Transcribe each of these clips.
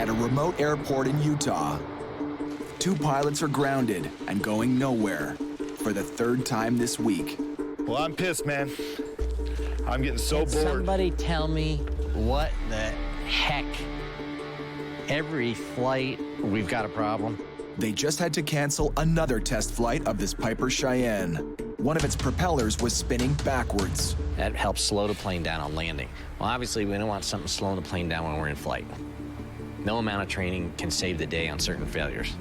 at a remote airport in Utah. Two pilots are grounded and going nowhere for the third time this week. Well, I'm pissed, man. I'm getting so bored. Somebody tell me what the heck? Every flight, we've got a problem. They just had to cancel another test flight of this Piper Cheyenne. One of its propellers was spinning backwards. That helps slow the plane down on landing. Well, obviously, we don't want something slowing the plane down when we're in flight. No amount of training can save the day on certain failures.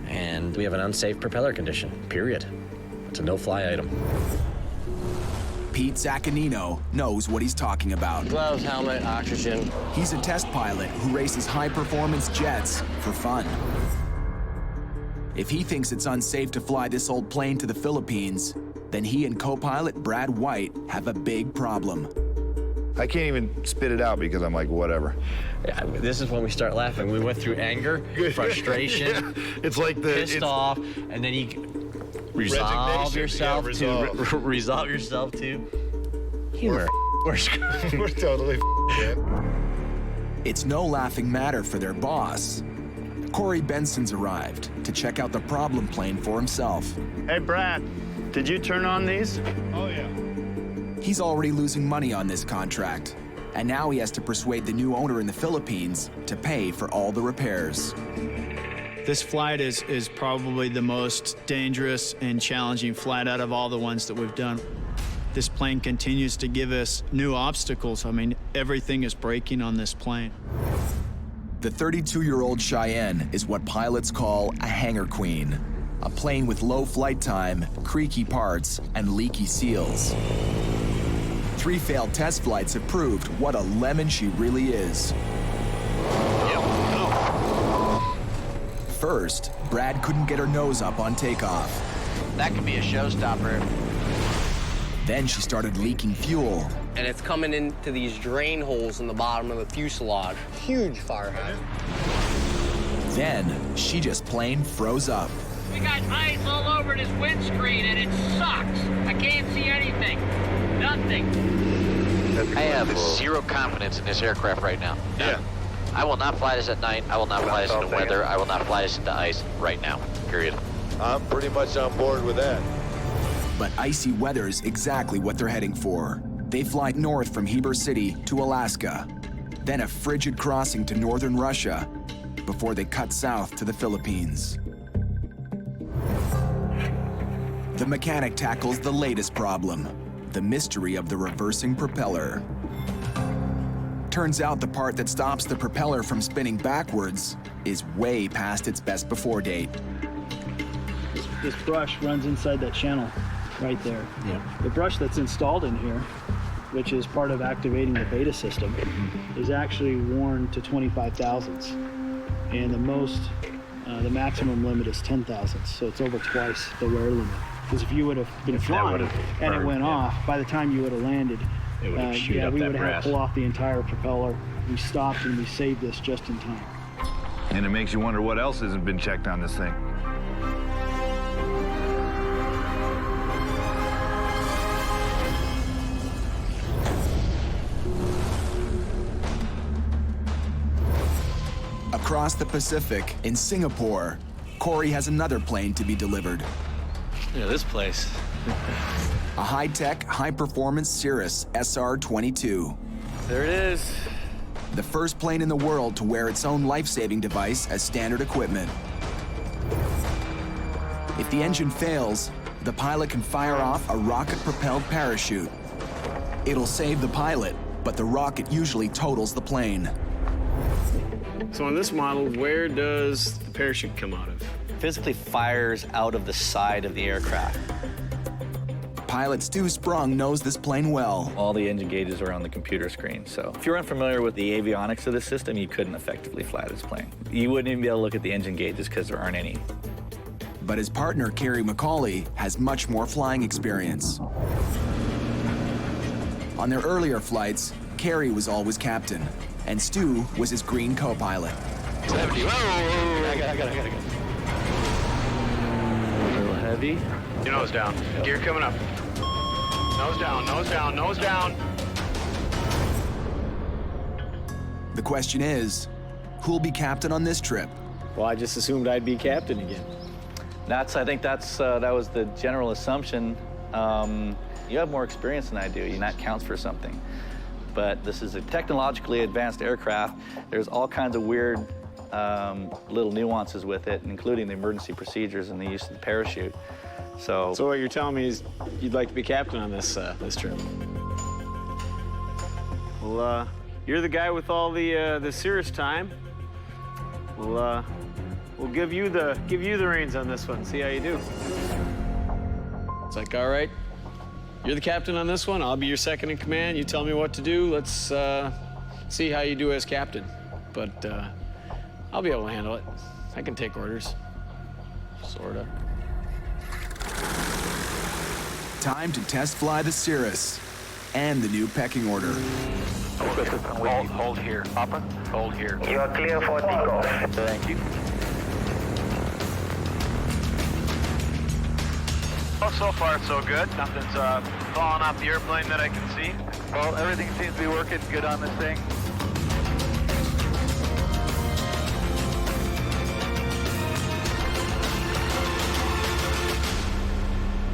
And we have an unsafe propeller condition, period. It's a no-fly item. Pete Zaccanino knows what he's talking about. Gloves, helmet, oxygen. He's a test pilot who races high-performance jets for fun. If he thinks it's unsafe to fly this old plane to the Philippines, then he and co-pilot Brad White have a big problem. I can't even spit it out because I'm like, whatever. Yeah, this is when we start laughing. We went through anger, frustration, It's like pissed off, and then you resolve yourself to humor. We're totally dead. It's no laughing matter for their boss. Corey Benson's arrived to check out the problem plane for himself. Hey, Brad, did you turn on these? Oh, yeah. He's already losing money on this contract, and now he has to persuade the new owner in the Philippines to pay for all the repairs. This flight is probably the most dangerous and challenging flight out of all the ones that we've done. This plane continues to give us new obstacles. I mean, everything is breaking on this plane. The 32-year-old Cheyenne is what pilots call a hangar queen, a plane with low flight time, creaky parts, and leaky seals. 3 failed test flights have proved what a lemon she really is. First, Brad couldn't get her nose up on takeoff. That could be a showstopper. Then she started leaking fuel. And it's coming into these drain holes in the bottom of the fuselage. Huge fire hazard. Then she just plain froze up. We got ice all over this windscreen and it sucks. I can't see anything. Nothing. I have zero confidence in this aircraft right now. Yeah. I will not fly this at night. I will not fly this in the weather. I will not fly this into ice right now, period. I'm pretty much on board with that. But icy weather's exactly what they're heading for. They fly north from Heber City to Alaska, then a frigid crossing to northern Russia before they cut south to the Philippines. The mechanic tackles the latest problem, the mystery of the reversing propeller. Turns out the part that stops the propeller from spinning backwards is way past its best before date. This brush runs inside that channel right there. Yeah. The brush that's installed in here, which is part of activating the beta system, is actually worn to 25 thousandths. And the maximum limit is 10 thousandths, so it's over twice the wear limit. Because if you would have been flying and it went off, by the time you would have landed, It would have chewed up we that would have brass. to pull off the entire propeller. We stopped and we saved this just in time. And it makes you wonder what else hasn't been checked on this thing. Across the Pacific, in Singapore, Corey has another plane to be delivered. Yeah, this place. A high-tech, high-performance Cirrus SR-22. There it is. The first plane in the world to wear its own life-saving device as standard equipment. If the engine fails, the pilot can fire off a rocket-propelled parachute. It'll save the pilot, but the rocket usually totals the plane. So on this model, where does the parachute come out of? Physically fires out of the side of the aircraft. Pilot Stu Sprung knows this plane well. All the engine gauges are on the computer screen, so if you're unfamiliar with the avionics of the system, you couldn't effectively fly this plane. You wouldn't even be able to look at the engine gauges because there aren't any. But his partner, Kerry McCauley, has much more flying experience. On their earlier flights, Kerry was always captain, and Stu was his green co-pilot. 70. Whoa! I got it. A little heavy. Your nose down. Gear coming up. Nose down, nose down, nose down. The question is, who'll be captain on this trip. Well, I just assumed I'd be captain again. I think that was the general assumption. You have more experience than I do, and that counts for something. But this is a technologically advanced aircraft. There's all kinds of weird little nuances with it, including the emergency procedures and the use of the parachute. So what you're telling me is you'd like to be captain on this trip? Well, you're the guy with all the Cirrus time. We'll give you the reins on this one. See how you do. It's like, all right, you're the captain on this one. I'll be your second in command. You tell me what to do. Let's see how you do as captain. But I'll be able to handle it. I can take orders, sorta. Time to test fly the Cirrus and the new pecking order. Hold here. Papa, hold here. You are clear for takeoff. thank you. Well, so far so good. Nothing's falling off the airplane that I can see. Well, everything seems to be working good on this thing.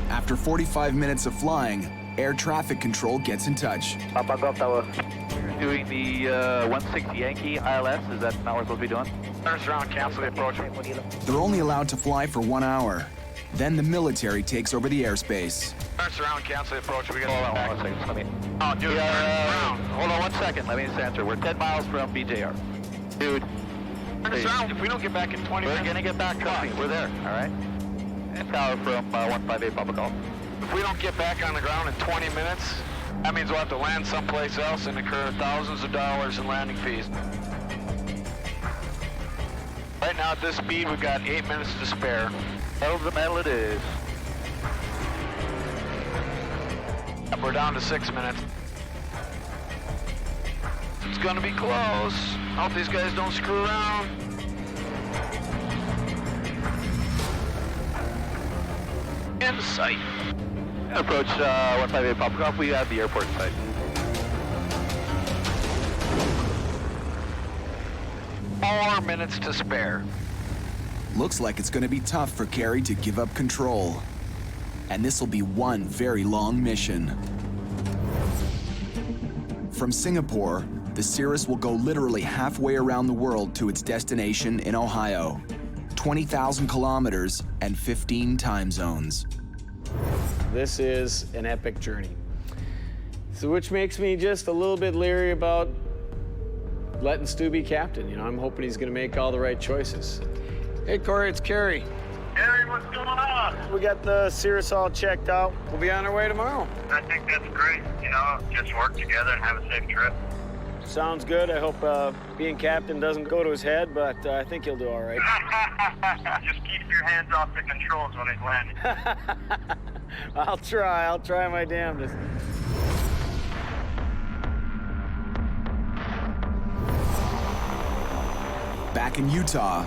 After 45 minutes of flying, air traffic control gets in touch. Papa Golf Tower. Doing the 160 Yankee ILS, is that not what we're supposed to be doing? Turns around, cancel the approach. They're only allowed to fly for 1 hour. Then the military takes over the airspace. Turns around, cancel the approach. We got Hold to on back. 1 second. Let me. Oh, dude, turn around. Hold on 1 second. Let me just answer. We're 10 miles from BJR. Dude. Turn us around. If we don't get back in 20 We're minutes. going to get back coming. We're there, all right? And tower from 158 Papa Golf. If we don't get back on the ground in 20 minutes, that means we'll have to land someplace else and incur thousands of dollars in landing fees. Right now at this speed, we've got 8 minutes to spare. Pedal to the metal it is. We're down to 6 minutes. It's gonna be close. Hope these guys don't screw around. In sight. Approach 158 Papa Golf. We have the airport in sight. Four minutes to spare. Looks like it's going to be tough for Kerry to give up control. And this will be one very long mission. From Singapore, the Cirrus will go literally halfway around the world to its destination in Ohio. 20,000 kilometers and 15 time zones. This is an epic journey. So which makes me just a little bit leery about letting Stu be captain. You know, I'm hoping he's gonna make all the right choices. Hey, Cory, it's Kerry. Kerry, what's going on? We got the Cirrus all checked out. We'll be on our way tomorrow. I think that's great. You know, just work together and have a safe trip. Sounds good. I hope being captain doesn't go to his head, but I think he'll do all right. Just keep your hands off the controls when he's landing. I'll try my damnedest. Back in Utah,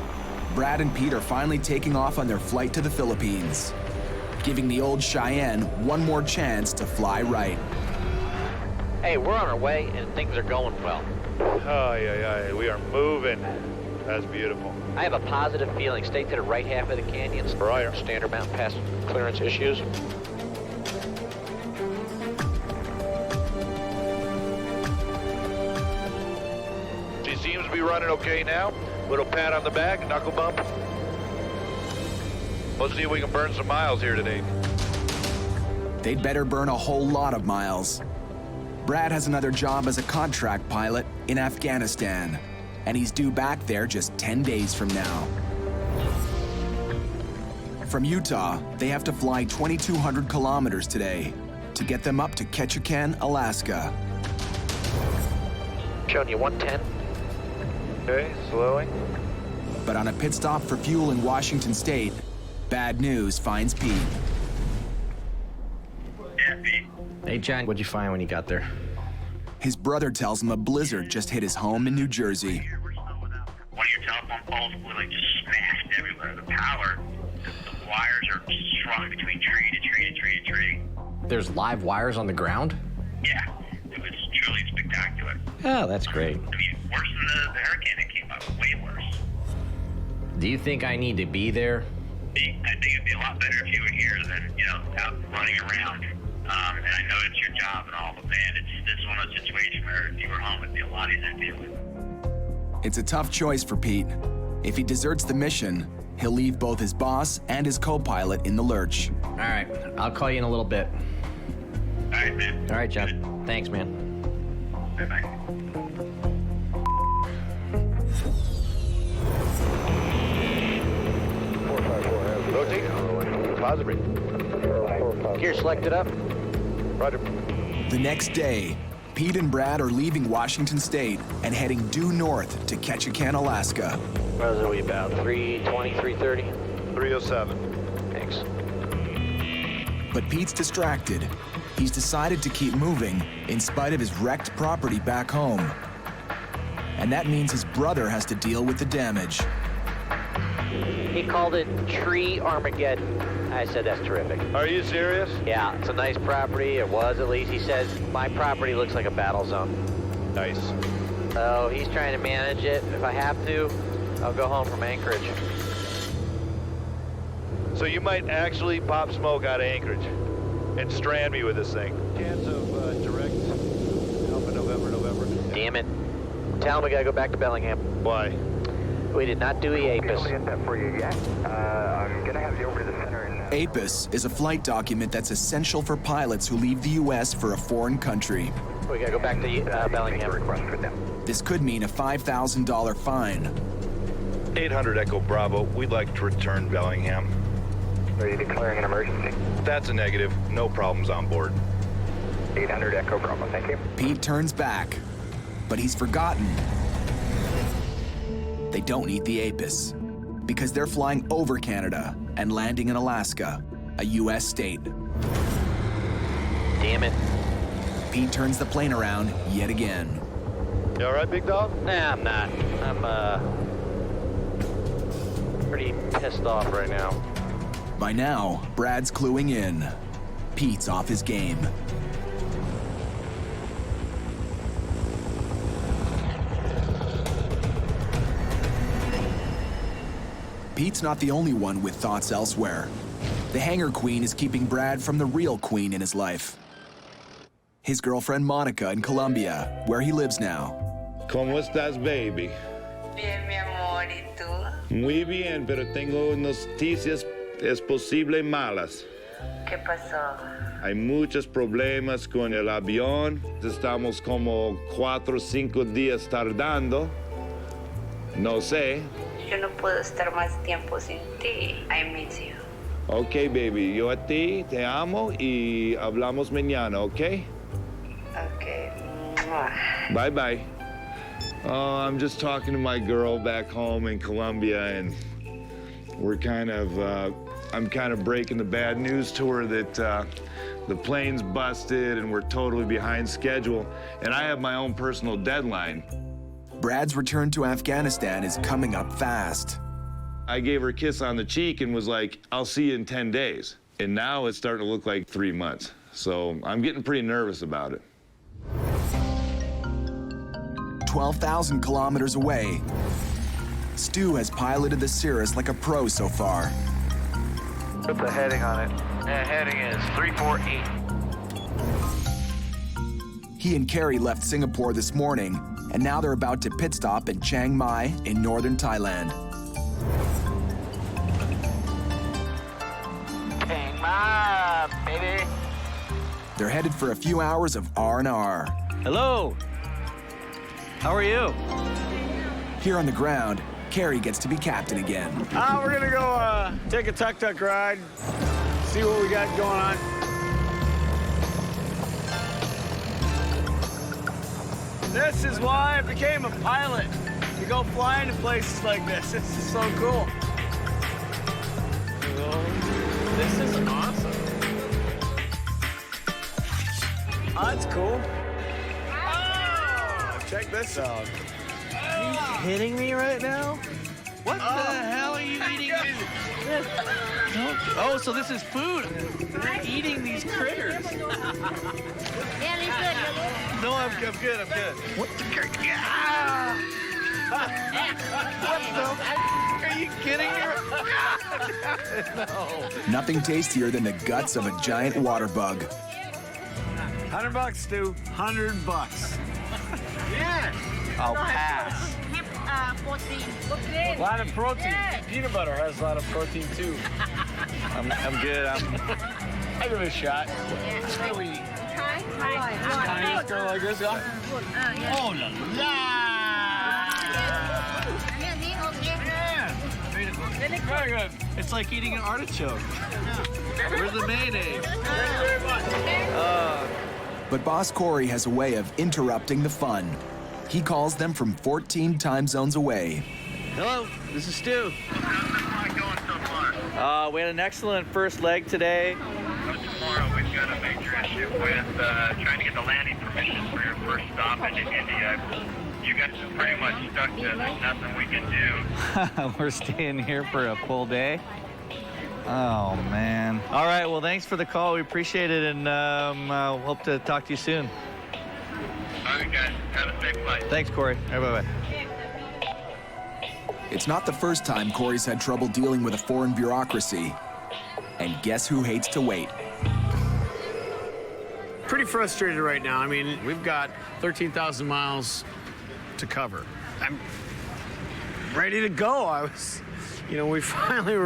Brad and Pete are finally taking off on their flight to the Philippines, giving the old Cheyenne one more chance to fly right. Hey, we're on our way and things are going well. We are moving. That's beautiful. I have a positive feeling. Stay to the right half of the canyons. Right. Standard mountain pass clearance issues. She seems to be running okay now. Little pat on the back, knuckle bump. Let's see if we can burn some miles here today. They'd better burn a whole lot of miles. Brad has another job as a contract pilot in Afghanistan, and he's due back there just 10 days from now. From Utah, they have to fly 2,200 kilometers today to get them up to Ketchikan, Alaska. Showing you 110. Okay, slowing. But on a pit stop for fuel in Washington State, bad news finds Pete. Yeah, Pete. Hey, John, what'd you find when you got there? His brother tells him a blizzard just hit his home in New Jersey. One of your telephone poles was just smashed everywhere. The power, the wires are strung between tree to tree to tree to tree. There's live wires on the ground? Yeah, it was truly spectacular. Oh, that's great. I mean, worse than the hurricane that came up. Way Do you think I need to be there? I think it'd be a lot better if you were here than, you know, out running around. And I know it's your job and all, but man, this is one of those situations where if you were home, it'd be a lot easier to deal with. It's a tough choice for Pete. If he deserts the mission, he'll leave both his boss and his co-pilot in the lurch. All right, I'll call you in a little bit. All right, man. All right, Jeff. Thanks, man. Bye-bye. Rotate. Positive. Gear selected up. Roger. The next day, Pete and Brad are leaving Washington State and heading due north to Ketchikan, Alaska. What are we about? 320, 330? 307. Thanks. But Pete's distracted. He's decided to keep moving in spite of his wrecked property back home. And that means his brother has to deal with the damage. He called it Tree Armageddon. I said, that's terrific. Are you serious? Yeah, it's a nice property. It was, at least. He says, my property looks like a battle zone. Nice. So he's trying to manage it. If I have to, I'll go home from Anchorage. So you might actually pop smoke out of Anchorage and strand me with this thing. Chance of direct Alpha November. Damn it. Tell him we gotta go back to Bellingham. Why? We did not do EAPIS. I'm gonna have you over to the center. APIS is a flight document that's essential for pilots who leave the U.S. for a foreign country. We gotta go back to Bellingham. This could mean a $5,000 fine. 800 Echo Bravo. We'd like to return Bellingham. Are you declaring an emergency? That's a negative. No problems on board. 800 Echo Bravo, thank you. Pete turns back, but he's forgotten. They don't need the APIS because they're flying over Canada and landing in Alaska, a U.S. state. Damn it. Pete turns the plane around yet again. You all right, big dog? Nah, I'm not. I'm, pretty pissed off right now. By now, Brad's cluing in. Pete's off his game. Pete's not the only one with thoughts elsewhere. The hangar queen is keeping Brad from the real queen in his life. His girlfriend Monica in Colombia, where he lives now. ¿Cómo estás, baby? Bien, mi amor, ¿y tú? Muy bien, pero tengo noticias es posible malas. ¿Qué pasó? Hay muchos problemas con el avión. Estamos como 4 o 5 días tardando. No sé. Yo no puedo estar más tiempo sin ti. I miss you. Ok, baby. Yo a ti te amo y hablamos mañana, ¿ok? Okay. Bye bye. Oh, I'm just talking to my girl back home in Colombia, and we're kind of, I'm kind of breaking the bad news to her that the plane's busted and we're totally behind schedule, and I have my own personal deadline. Brad's return to Afghanistan is coming up fast. I gave her a kiss on the cheek and was like, I'll see you in 10 days. And now it's starting to look like 3 months. So I'm getting pretty nervous about it. 12,000 kilometers away, Stu has piloted the Cirrus like a pro so far. Put the heading on it. Heading is 348. He and Kerry left Singapore this morning, and now they're about to pit stop in Chiang Mai in northern Thailand. Chiang Mai, baby. They're headed for a few hours of R&R. Hello. How are you? Here on the ground, Kerry gets to be captain again. We're gonna go take a tuk-tuk ride, see what we got going on. This is why I became a pilot, to go flying to places like this. This is so cool. This is awesome. Oh, that's cool. Oh, check this out. Are you kidding me right now? What the hell are you eating? Oh, so this is food. They're eating these critters. No, I'm good. What the? What the? you kidding me? No. Nothing tastier than the guts of a giant water bug. $100, Stu. $100. Yes. I'll pass. A lot of protein. Peanut butter has a lot of protein too. I'm good. I'll give it a shot. It's really tiny. Go like this, yeah? Oh, la la! Very good. It's like eating an artichoke. Where's the mayday? But Boss Cory has a way of interrupting the fun. He calls them from 14 time zones away. Hello, this is Stu. How's the flight going so far? We had an excellent first leg today. Tomorrow we've got a major issue with trying to get the landing permission for your first stop in India. You guys are pretty much stuck to there's nothing we can do. We're staying here for a full day. Oh, man. All right, well, thanks for the call. We appreciate it, and hope to talk to you soon. All right, guys. Have a safe flight. Thanks, Cory. All right, bye-bye. It's not the first time Cory's had trouble dealing with a foreign bureaucracy. And guess who hates to wait? Pretty frustrated right now. I mean, we've got 13,000 miles to cover. I'm ready to go. We finally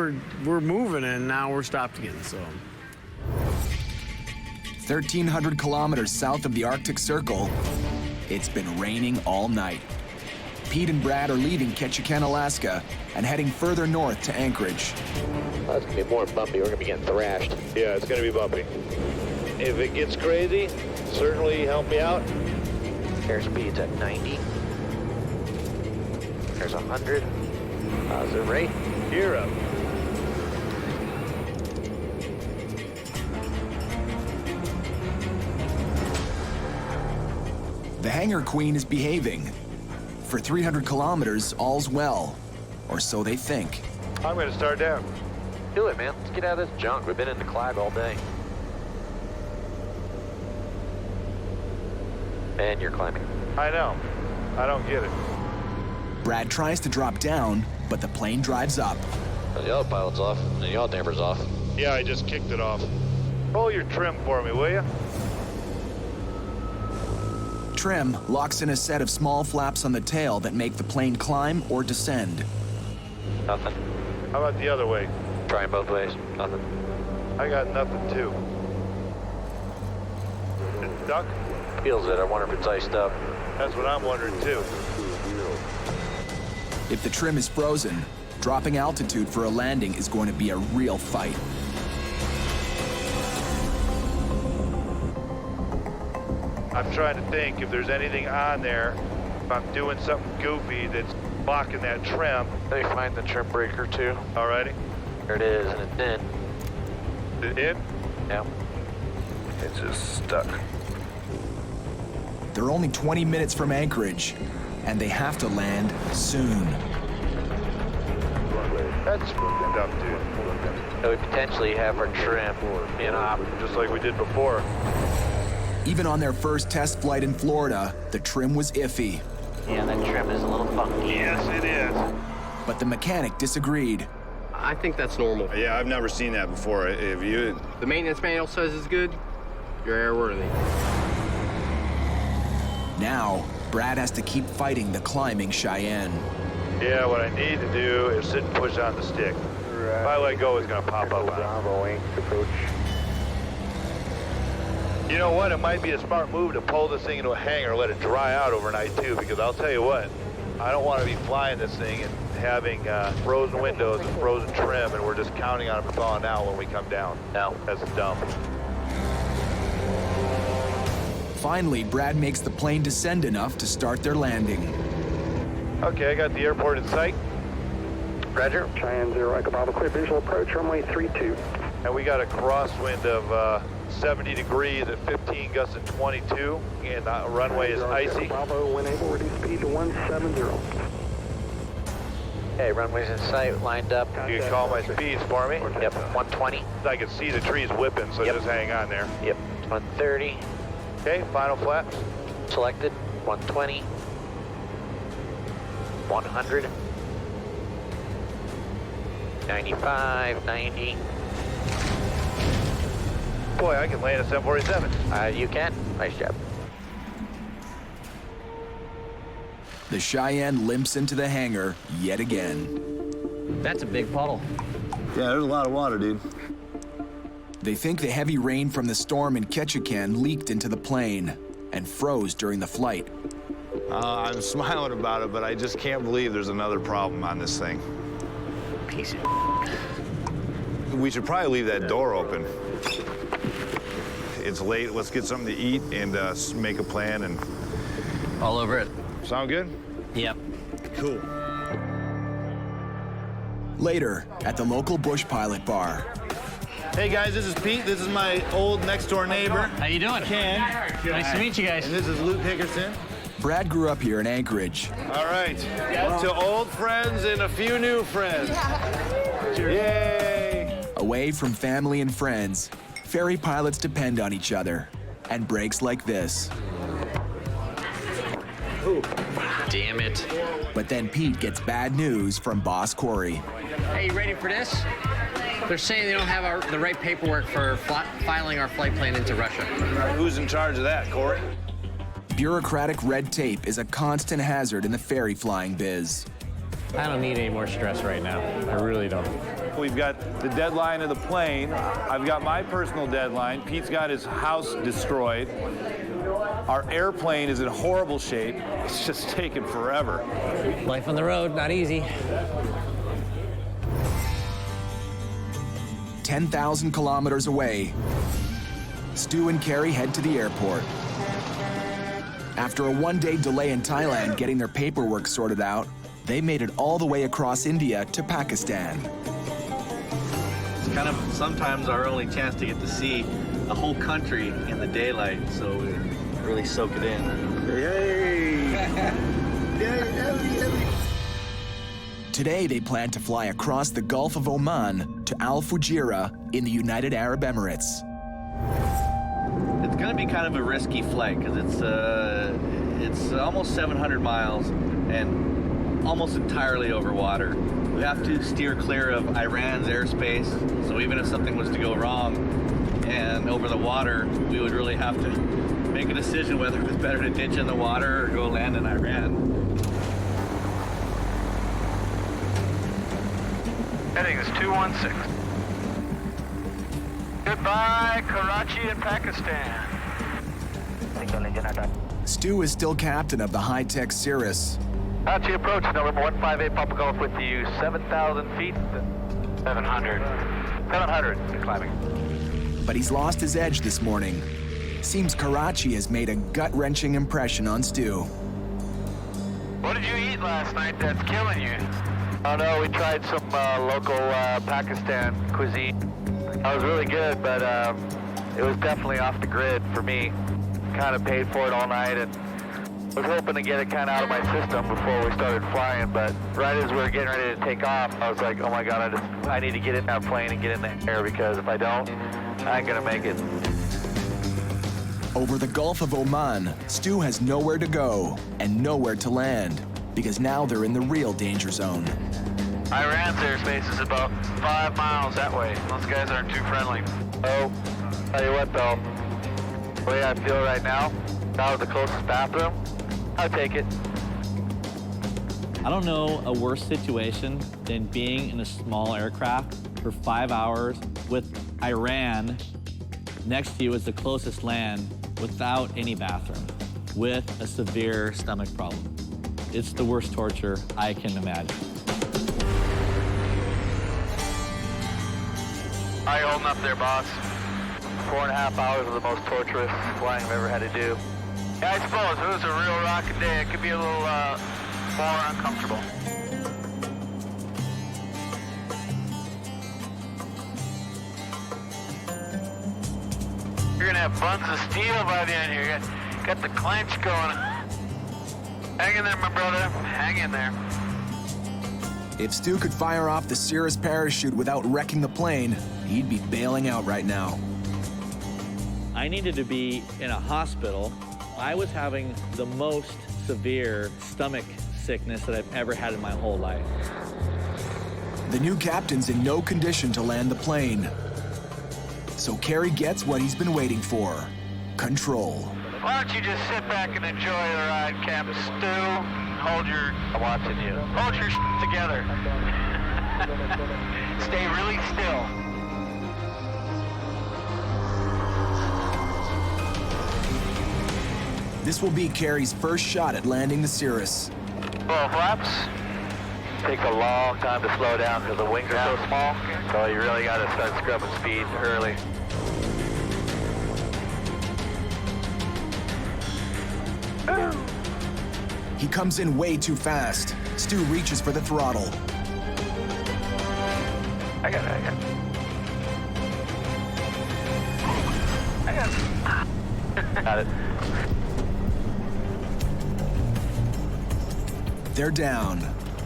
we're moving, and now we're stopped again, so. 1,300 kilometers south of the Arctic Circle, it's been raining all night. Pete and Brad are leaving Ketchikan, Alaska, and heading further north to Anchorage. That's gonna be more bumpy. We're gonna be getting thrashed. Yeah, it's gonna be bumpy. If it gets crazy, certainly help me out. Airspeed's at 90. There's 100. Positive rate. Gear up. The Hangar Queen is behaving. For 300 kilometers, all's well. Or so they think. I'm gonna start down. Do it, man. Let's get out of this junk. We've been in the clag all day. And you're climbing. I know. I don't get it. Brad tries to drop down, but the plane drives up. The autopilot's off, and the yaw damper's off. Yeah, I just kicked it off. Roll your trim for me, will you? Trim locks in a set of small flaps on the tail that make the plane climb or descend. Nothing. How about the other way? Trying both ways. Nothing. I got nothing too. Duck? Feels it. I wonder if it's iced up. That's what I'm wondering too. If the trim is frozen, dropping altitude for a landing is going to be a real fight. I'm trying to think if there's anything on there, if I'm doing something goofy that's blocking that trim. Let me find the trim breaker too. Alrighty. There it is, and it's in. Is it in? Yeah. It's just stuck. They're only 20 minutes from Anchorage, and they have to land soon. That's fucked up, dude. So we potentially have our trim in op. Just like we did before. Even on their first test flight in Florida, the trim was iffy. Yeah, that trim is a little funky. Yes, it is. But the mechanic disagreed. I think that's normal. Yeah, I've never seen that before. Have you? The maintenance manual says it's good. You're airworthy. Now, Brad has to keep fighting the climbing Cheyenne. Yeah, what I need to do is sit and push on the stick. If I let go, it's gonna pop up on it. You know what? It might be a smart move to pull this thing into a hangar, let it dry out overnight too, because I'll tell you what, I don't want to be flying this thing and having frozen windows and frozen trim, and we're just counting on it thawing out when we come down. No. That's dumb. Finally, Brad makes the plane descend enough to start their landing. Okay, I got the airport in sight. Roger. Cheyenne 0, Echo Bravo, clear visual approach, runway 32. And we got a crosswind of 70 degrees at 15, gusts at 22, and the runway is icy. Bravo, when able, reduce speed to 170. Okay, runway's in sight, lined up. You can call my speeds for me? Yep, 120. I can see the trees whipping, so just hang on there. Yep, 130. Okay, final flaps. Selected, 120. 100. 95, 90. Boy, I can land a 747. You can. Nice job. The Cheyenne limps into the hangar yet again. That's a big puddle. Yeah, there's a lot of water, dude. They think the heavy rain from the storm in Ketchikan leaked into the plane and froze during the flight. I'm smiling about it, but I just can't believe there's another problem on this thing. Piece of We should probably leave that door open. It's late, let's get something to eat and make a plan and... all over it. Sound good? Yep. Cool. Later, at the local bush pilot bar. Hey guys, this is Pete. This is my old next door neighbor. How you doing? Ken. Nice to meet you guys. And this is Luke Hickerson. Brad grew up here in Anchorage. All right. To old friends and a few new friends. Yay! Away from family and friends, ferry pilots depend on each other. And breaks like this. Damn it. But then Pete gets bad news from boss Cory. Hey, you ready for this? They're saying they don't have the right paperwork for filing our flight plan into Russia. Who's in charge of that, Cory? Bureaucratic red tape is a constant hazard in the ferry flying biz. I don't need any more stress right now. I really don't. We've got the deadline of the plane. I've got my personal deadline. Pete's got his house destroyed. Our airplane is in horrible shape. It's just taking forever. Life on the road, not easy. 10,000 kilometers away, Stu and Kerry head to the airport. After a one-day delay in Thailand getting their paperwork sorted out, they made it all the way across India to Pakistan. It's kind of sometimes our only chance to get to see a whole country in the daylight, so we really soak it in. Yay! Today, they plan to fly across the Gulf of Oman to Al Fujairah in the United Arab Emirates. It's going to be kind of a risky flight because it's almost 700 miles and almost entirely over water. We have to steer clear of Iran's airspace, so even if something was to go wrong and over the water, we would really have to make a decision whether it was better to ditch in the water or go land in Iran. Heading is 216. Goodbye, Karachi and Pakistan. Stu is still captain of the high-tech Cirrus. Karachi approach, November 158, Papa Golf with you, 7,000 feet, 700. 700, climbing. But he's lost his edge this morning. Seems Karachi has made a gut-wrenching impression on Stu. What did you eat last night that's killing you? Oh no, we tried some local Pakistan cuisine. That was really good, but it was definitely off the grid for me. Kind of paid for it all night and was hoping to get it kind of out of my system before we started flying, but right as we were getting ready to take off, I was like, oh my God, I need to get in that plane and get in the air because if I don't, I ain't gonna make it. Over the Gulf of Oman, Stu has nowhere to go and nowhere to land because now they're in the real danger zone. Iran's airspace is about 5 miles that way. Those guys aren't too friendly. Oh, tell you what though, the way I feel right now, out of the closest bathroom, I'll take it. I don't know a worse situation than being in a small aircraft for 5 hours with Iran next to you as the closest land without any bathroom, with a severe stomach problem. It's the worst torture I can imagine. How you holding up there, boss? 4.5 hours of the most torturous flying I've ever had to do. Yeah, I suppose if it was a real rocket day, it could be a little more uncomfortable. You're gonna have buns of steel by the end here. You got the clench going. Hang in there, my brother. Hang in there. If Stu could fire off the Cirrus parachute without wrecking the plane, he'd be bailing out right now. I needed to be in a hospital. I was having the most severe stomach sickness that I've ever had in my whole life. The new captain's in no condition to land the plane. So Kerry gets what he's been waiting for, control. Why don't you just sit back and enjoy the ride, Captain Stu? I'm watching you. Hold your together. Stay really still. This will be Kerry's first shot at landing the Cirrus. 12 flaps. Take a long time to slow down because the wings are so small. So you really got to start scrubbing speed early. He comes in way too fast. Stu reaches for the throttle. I got it. Got it. They're down,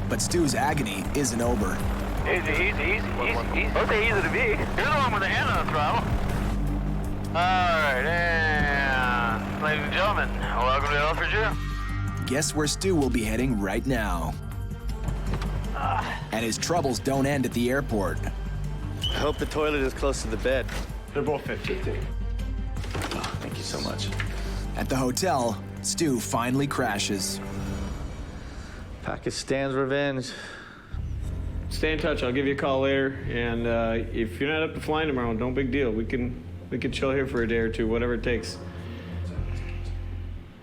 but Stu's agony isn't over. Easy. Don't say easy to be. You're the one with the hand on the throttle. All right, and ladies and gentlemen, welcome to Alfred. Guess where Stu will be heading right now. And his troubles don't end at the airport. I hope the toilet is close to the bed. They're both 50. Oh, thank you so much. At the hotel, Stu finally crashes. Pakistan's revenge. Stay in touch. I'll give you a call later. And if you're not up to flying tomorrow, no big deal. We can chill here for a day or two, whatever it takes.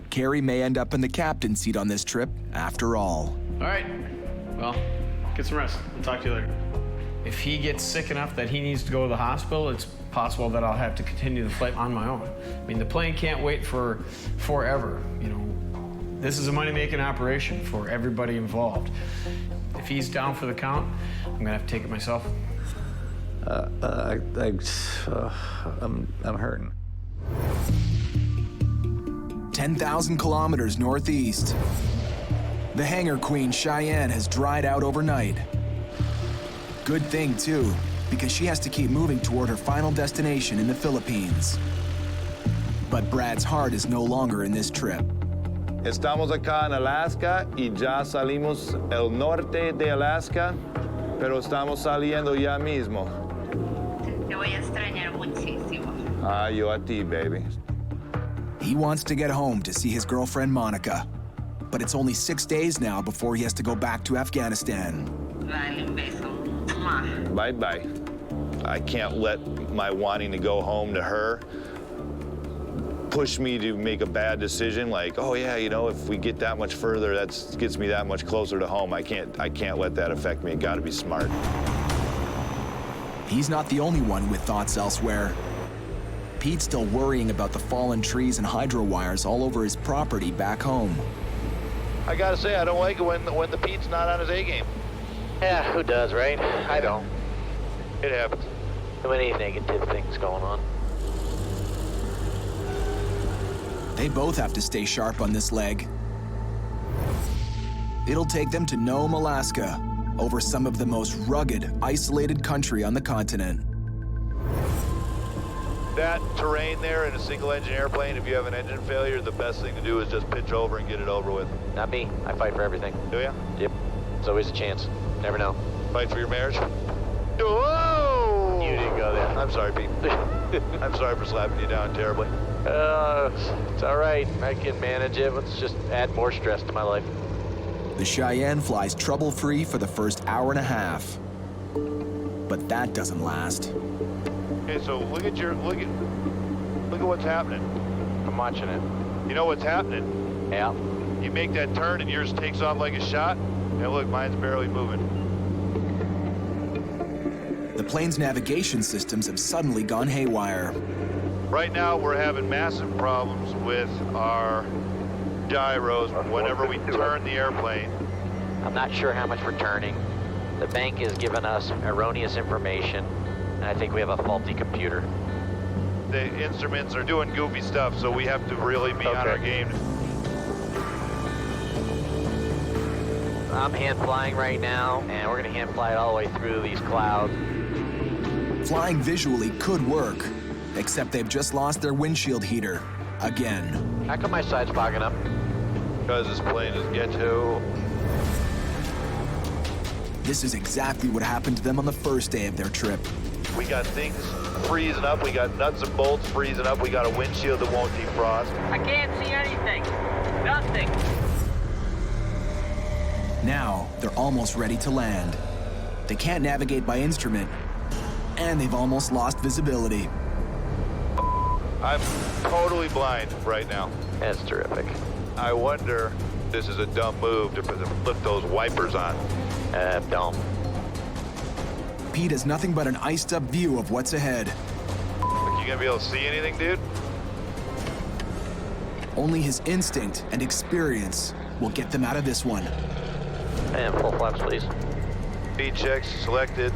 Kerry may end up in the captain's seat on this trip, after all. All right. Well, get some rest. I'll talk to you later. If he gets sick enough that he needs to go to the hospital, it's possible that I'll have to continue the flight on my own. I mean, the plane can't wait forever. You know, this is a money-making operation for everybody involved. If he's down for the count, I'm gonna have to take it myself. I'm hurting. 10,000 kilometers northeast. The hangar queen, Cheyenne, has dried out overnight. Good thing, too, because she has to keep moving toward her final destination in the Philippines. But Brad's heart is no longer in this trip. Estamos acá en Alaska y ya salimos el norte de Alaska, pero estamos saliendo ya mismo. Te voy a extrañar muchísimo. Ah, yo a ti, baby. He wants to get home to see his girlfriend, Monica. But it's only 6 days now before he has to go back to Afghanistan. Dale un beso. Bye-bye. I can't let my wanting to go home to her push me to make a bad decision like, oh yeah, you know, if we get that much further, that gets me that much closer to home. I can't let that affect me. Gotta be smart. He's not the only one with thoughts elsewhere. Pete's still worrying about the fallen trees and hydro wires all over his property back home. I gotta say, I don't like it when the Pete's not on his A game. Yeah, who does, right? I don't. It happens. Too many negative things going on. They both have to stay sharp on this leg. It'll take them to Nome, Alaska, over some of the most rugged, isolated country on the continent. That terrain there in a single-engine airplane, if you have an engine failure, the best thing to do is just pitch over and get it over with. Not me. I fight for everything. Do ya? Yep. There's always a chance. Never know. Fight for your marriage? Whoa! You didn't go there. I'm sorry, Pete. I'm sorry for slapping you down terribly. It's all right. I can manage it. Let's just add more stress to my life. The Cheyenne flies trouble-free for the first hour and a half. But that doesn't last. Okay, so look at what's happening. I'm watching it. You know what's happening? Yeah. You make that turn and yours takes off like a shot. Now look, mine's barely moving. The plane's navigation systems have suddenly gone haywire. Right now, we're having massive problems with our gyros whenever we turn the airplane. I'm not sure how much we're turning. The bank has given us erroneous information, and I think we have a faulty computer. The instruments are doing goofy stuff, so we have to really be on our game. I'm hand flying right now, and we're gonna hand fly it all the way through these clouds. Flying visually could work, except they've just lost their windshield heater, again. How come my side's fogging up? Because this plane is ghetto. This is exactly what happened to them on the first day of their trip. We got things freezing up. We got nuts and bolts freezing up. We got a windshield that won't defrost. I can't see anything. Nothing. Now, they're almost ready to land. They can't navigate by instrument, and they've almost lost visibility. I'm totally blind right now. That's terrific. I wonder if this is a dumb move to flip those wipers on. Dumb. Pete has nothing but an iced-up view of what's ahead. Think you gonna be able to see anything, dude? Only his instinct and experience will get them out of this one. And full flaps, please. Speed checks selected.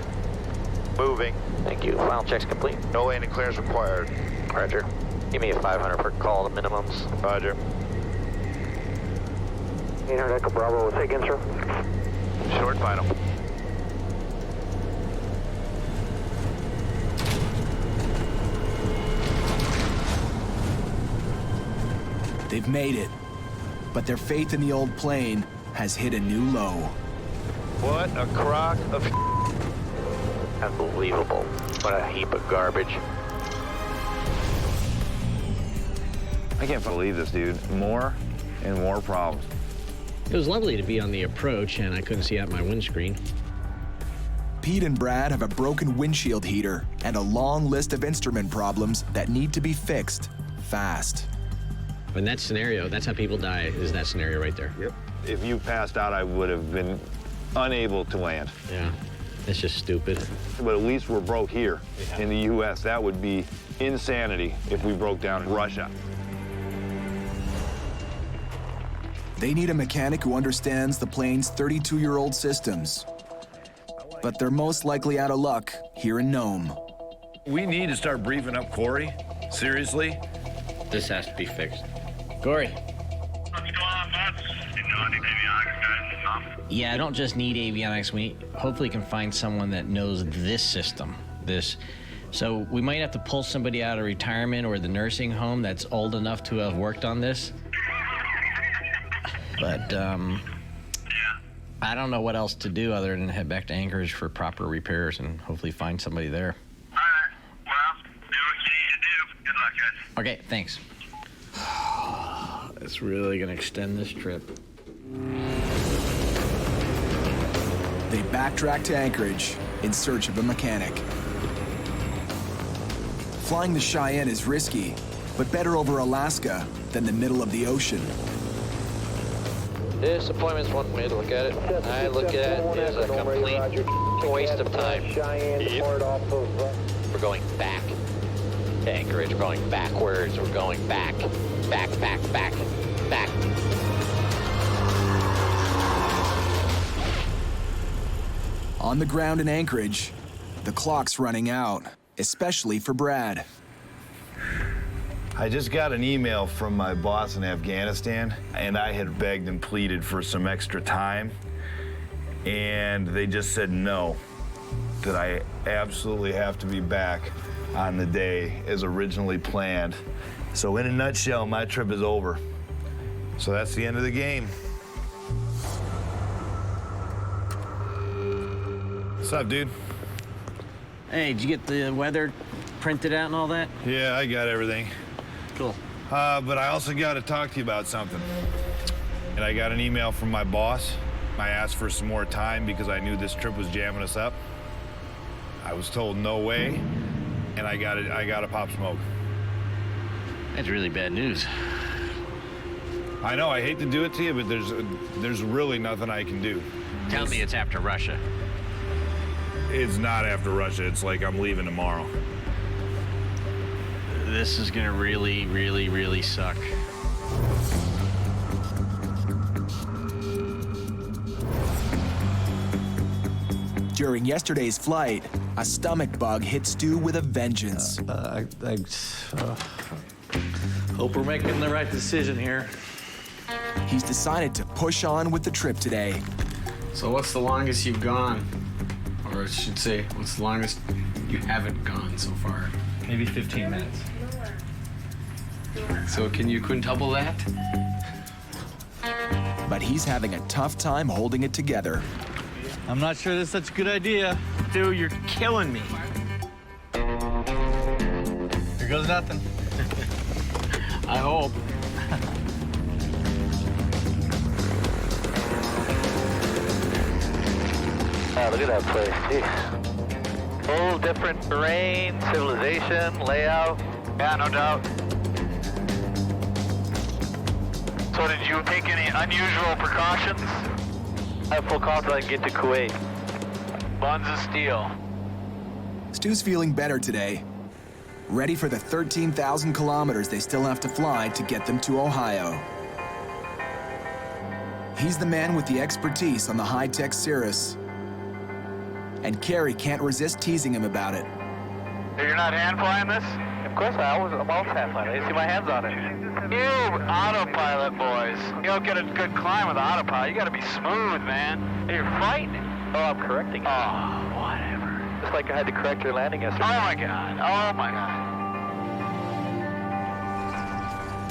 Moving. Thank you. Final checks complete. No landing clearance required. Roger. Give me a 500 per call, the minimums. Roger. 800 Echo Bravo, say again, sir. Short final. They've made it, but their faith in the old plane has hit a new low. What a crock of Unbelievable. What a heap of garbage. I can't believe this, dude. More and more problems. It was lovely to be on the approach, and I couldn't see out my windscreen. Pete and Brad have a broken windshield heater and a long list of instrument problems that need to be fixed fast. In that scenario, that's how people die, is that scenario right there. Yep. If you passed out, I would have been unable to land. Yeah, it's just stupid. But at least we're broke here in the U.S. That would be insanity if we broke down in Russia. They need a mechanic who understands the plane's 32-year-old systems. But they're most likely out of luck here in Nome. We need to start briefing up Cory. Seriously? This has to be fixed. Cory. What's going on, bud? Didn't know any avionics guys, huh? Yeah, I don't just need avionics. We hopefully can find someone that knows this system. So we might have to pull somebody out of retirement or the nursing home that's old enough to have worked on this. But I don't know what else to do other than head back to Anchorage for proper repairs and hopefully find somebody there. All right. Well, do what you need to do. Good luck, guys. Okay, thanks. It's really gonna extend this trip. They backtrack to Anchorage in search of a mechanic. Flying the Cheyenne is risky, but better over Alaska than the middle of the ocean. This appointment's one way to look at it. I look at it as a complete waste of time. We're going back to Anchorage. We're going backwards. We're going back. Back. On the ground in Anchorage, the clock's running out, especially for Brad. I just got an email from my boss in Afghanistan, and I had begged and pleaded for some extra time, and they just said no, that I absolutely have to be back on the day as originally planned. So in a nutshell, my trip is over. So that's the end of the game. What's up, dude? Hey, did you get the weather printed out and all that? Yeah, I got everything. Cool. But I also got to talk to you about something. And I got an email from my boss. I asked for some more time because I knew this trip was jamming us up. I was told no way, and I got to pop smoke. That's really bad news. I know, I hate to do it to you, but there's really nothing I can do. Tell me it's after Russia. It's not after Russia. It's like I'm leaving tomorrow. This is gonna really, really, really suck. During yesterday's flight, a stomach bug hit Stu with a vengeance. Hope we're making the right decision here. He's decided to push on with the trip today. So what's the longest you've gone? Or I should say, what's the longest you haven't gone so far? Maybe 15 minutes. So can you quintuple that? But he's having a tough time holding it together. I'm not sure this is such a good idea. Dude, you're killing me. Here goes nothing. I hope. Wow, look at that place. Jeez. Whole different terrain, civilization, layout. Yeah, no doubt. So did you take any unusual precautions? I have full confidence I can get to Kuwait. Buns of steel. Stu's feeling better today. Ready for the 13,000 kilometers they still have to fly to get them to Ohio. He's the man with the expertise on the high-tech Cirrus. And Kerry can't resist teasing him about it. You're not hand flying this? Of course, I'm always hand flying. I didn't see my hands on it. You autopilot boys. You don't get a good climb with autopilot. You gotta be smooth, man. You're fighting it. Oh, I'm correcting it. Oh, whatever. Just like I had to correct your landing yesterday. Oh my God. Oh my God.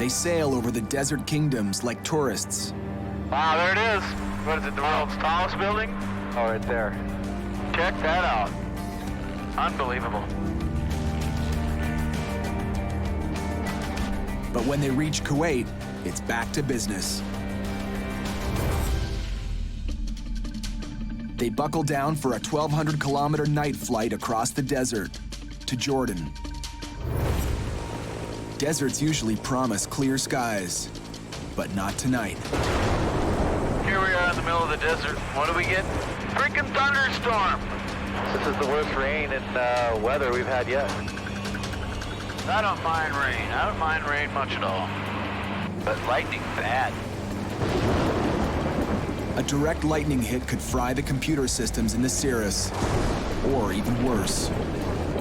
They sail over the desert kingdoms like tourists. Wow, there it is. What is it, the world's tallest building? Oh, right there. Check that out. Unbelievable. But when they reach Kuwait, it's back to business. They buckle down for a 1,200-kilometer night flight across the desert to Jordan. Deserts usually promise clear skies, but not tonight. Here we are in the middle of the desert. What do we get? Freaking thunderstorm. This is the worst rain and weather we've had yet. I don't mind rain. I don't mind rain much at all. But lightning's bad. A direct lightning hit could fry the computer systems in the Cirrus, or even worse.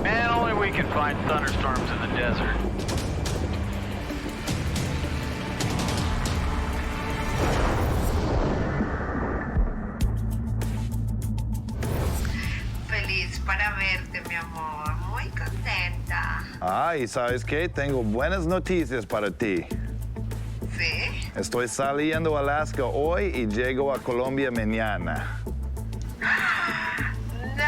Man, only we can find thunderstorms in the desert. Feliz para verte, mi amor. Muy contenta. Ah, y ¿sabes qué? Tengo buenas noticias para ti. ¿Sí? Estoy saliendo a Alaska hoy y llego a Colombia mañana. No.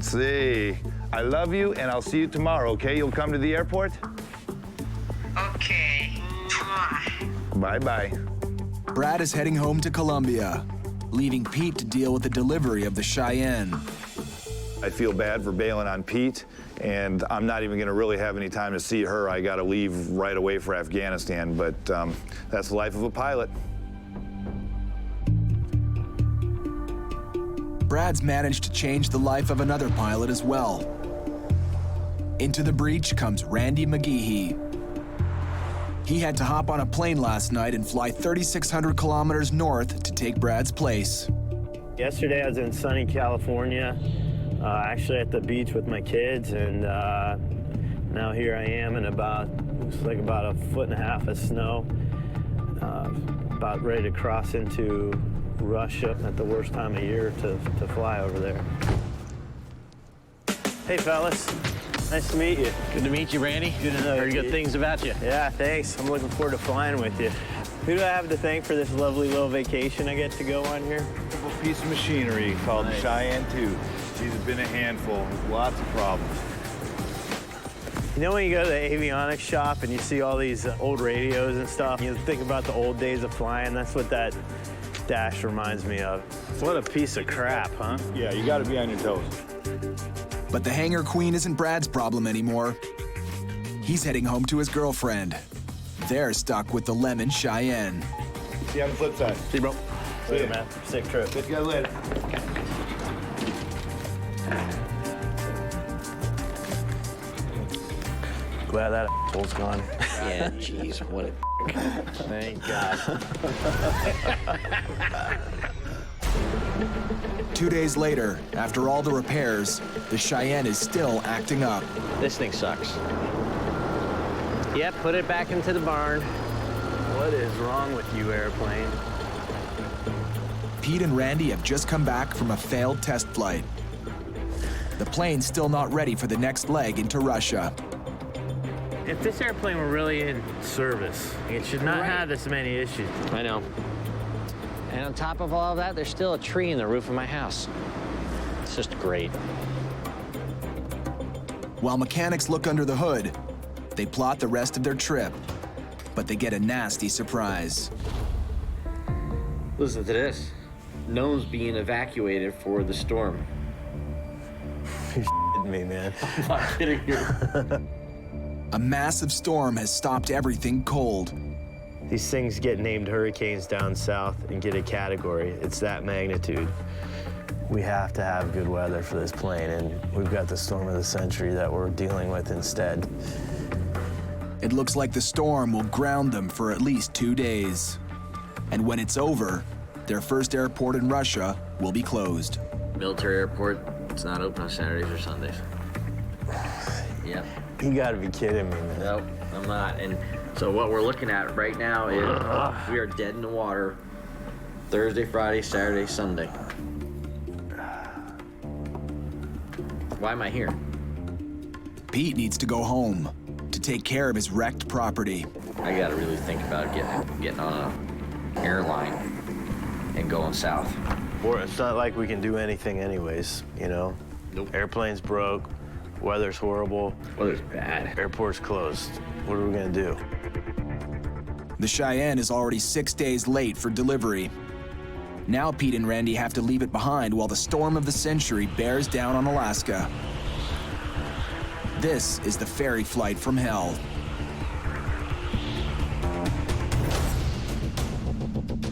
Sí. I love you, and I'll see you tomorrow, okay? You'll come to the airport? Okay. Bye-bye. Brad is heading home to Colombia, leaving Pete to deal with the delivery of the Cheyenne. I feel bad for bailing on Pete, and I'm not even going to really have any time to see her. I got to leave right away for Afghanistan, but that's the life of a pilot. Brad's managed to change the life of another pilot as well. Into the breach comes Randy McGeehee. He had to hop on a plane last night and fly 3,600 kilometers north to take Brad's place. Yesterday I was in sunny California, actually at the beach with my kids, and now here I am in looks like about 1.5 feet of snow, about ready to cross into Russia at the worst time of year to fly over there. Hey fellas, nice to meet you. Good to meet you, Randy. Good to know Heard you. good things about you. Yeah, thanks. I'm looking forward to flying with you. Who do I have to thank for this lovely little vacation I get to go on here? A piece of machinery called the Cheyenne 2. She's been a handful, lots of problems. You know when you go to the avionics shop and you see all these old radios and stuff, you think about the old days of flying? That's what that dash reminds me of. What a piece of crap, huh? Yeah, you gotta be on your toes. But the hangar queen isn't Brad's problem anymore. He's heading home to his girlfriend. They're stuck with the lemon Cheyenne. See you on the flip side. See you, bro. See you, man. Safe trip. See you guys later. Glad that asshole's gone. Yeah, jeez, what a Thank God. 2 days later, after all the repairs, the Cheyenne is still acting up. This thing sucks. Yep, put it back into the barn. What is wrong with you, airplane? Pete and Randy have just come back from a failed test flight. The plane's still not ready for the next leg into Russia. If this airplane were really in service, it should not have this many issues. I know. And on top of all of that, there's still a tree in the roof of my house. It's just great. While mechanics look under the hood, they plot the rest of their trip, but they get a nasty surprise. Listen to this. Nome's being evacuated for the storm. You're shitting me, man. I'm not kidding you. A massive storm has stopped everything cold. These things get named hurricanes down south and get a category. It's that magnitude. We have to have good weather for this plane, and we've got the storm of the century that we're dealing with instead. It looks like the storm will ground them for at least 2 days. And when it's over, their first airport in Russia will be closed. Military airport, it's not open on Saturdays or Sundays. Yep. You gotta be kidding me, man. Nope, I'm not. And so what we're looking at right now is we are dead in the water Thursday, Friday, Saturday, Sunday. Why am I here? Pete needs to go home to take care of his wrecked property. I gotta really think about getting on an airline and going south. Or it's not like we can do anything anyways, you know? Nope. Airplane's broke, weather's horrible. Weather's bad. Airport's closed. What are we gonna do? The Cheyenne is already 6 days late for delivery. Now Pete and Randy have to leave it behind while the storm of the century bears down on Alaska. This is the ferry flight from hell.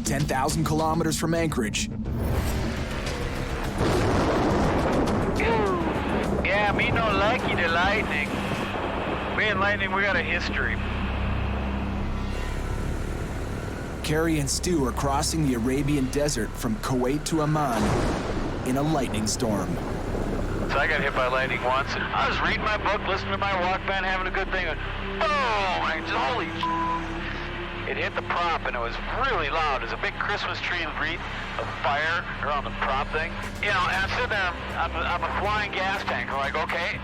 10,000 kilometers from Anchorage. Yeah, me no likey the lightning. Me and lightning, we got a history. Kerry and Stu are crossing the Arabian desert from Kuwait to Amman in a lightning storm. So I got hit by lightning once, and I was reading my book, listening to my Walkman, having a good thing, and boom! And just, holy it hit the prop, and it was really loud. It was a big Christmas tree wreath of fire around the prop thing. You know, and I'm sitting there, I'm a flying gas tank. I'm like, okay,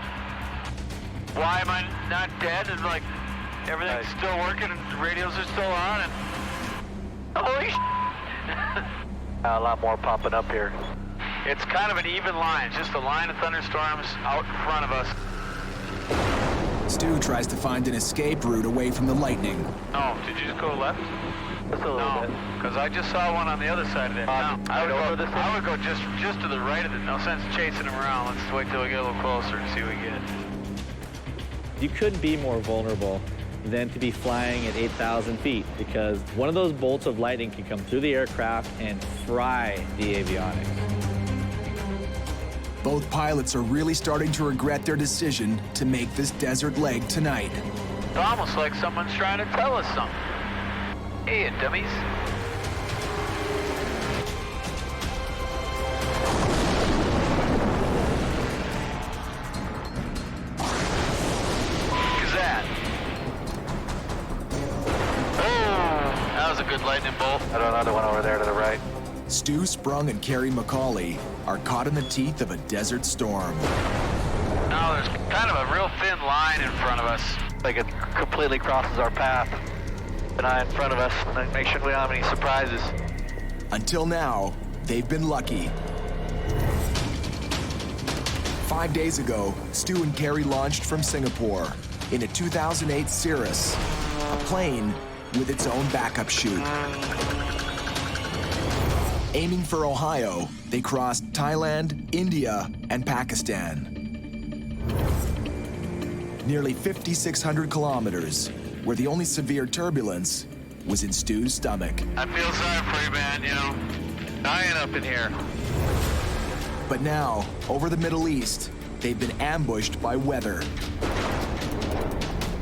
why am I not dead? And like, everything's still working, and the radios are still on, and holy A lot more popping up here. It's kind of an even line. It's just a line of thunderstorms out in front of us. Stu tries to find an escape route away from the lightning. No, did you just go left? Just a little bit. Because I just saw one on the other side of it. No, I would go just to the right of it. No sense chasing him around. Let's wait till we get a little closer and see what we get. You couldn't be more vulnerable than to be flying at 8,000 feet, because one of those bolts of lightning can come through the aircraft and fry the avionics. Both pilots are really starting to regret their decision to make this desert leg tonight. It's almost like someone's trying to tell us something. Hey, you dummies. Who's that? Oh, that was a good lightning bolt. I got another one over there to the right. Stu Sprung and Kerry McCauley are caught in the teeth of a desert storm. Now there's kind of a real thin line in front of us. Like it completely crosses our path. An eye in front of us. Make sure we don't have any surprises. Until now, they've been lucky. 5 days ago, Stu and Kerry launched from Singapore in a 2008 Cirrus, a plane with its own backup chute. Aiming for Ohio, they crossed Thailand, India, and Pakistan. Nearly 5,600 kilometers, where the only severe turbulence was in Stu's stomach. I feel sorry for you, man, you know. Dying up in here. But now, over the Middle East, they've been ambushed by weather.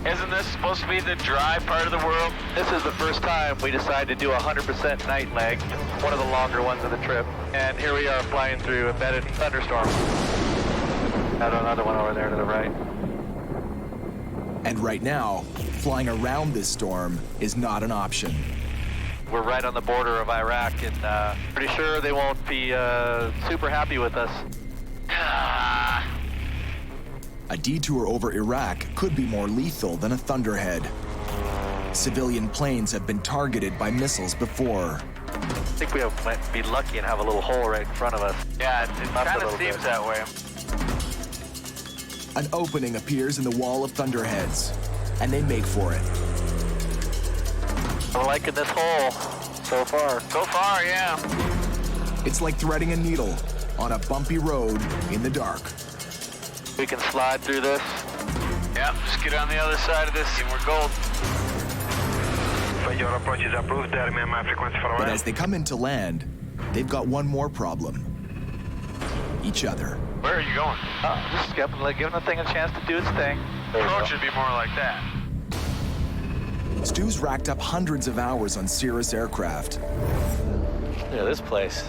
Isn't this supposed to be the dry part of the world? This is the first time we decided to do a 100% night leg, one of the longer ones of the trip. And here we are flying through embedded thunderstorms. Got another one over there to the right. And right now, flying around this storm is not an option. We're right on the border of Iraq, and pretty sure they won't be super happy with us. A detour over Iraq could be more lethal than a thunderhead. Civilian planes have been targeted by missiles before. think we might be lucky and have a little hole right in front of us. Yeah, it kind of seems that way. An opening appears in the wall of thunderheads, and they make for it. I'm liking this hole so far. So far, yeah. It's like threading a needle on a bumpy road in the dark. We can slide through this. Yeah, just get on the other side of this and we're gold. Your approach is approved. Remain my frequency for a But while. as they come into land, they've got one more problem. Each other. Where are you going? Just giving the thing a chance to do its thing. Approach should be more like that. Stu's racked up hundreds of hours on Cirrus aircraft. Yeah, this place.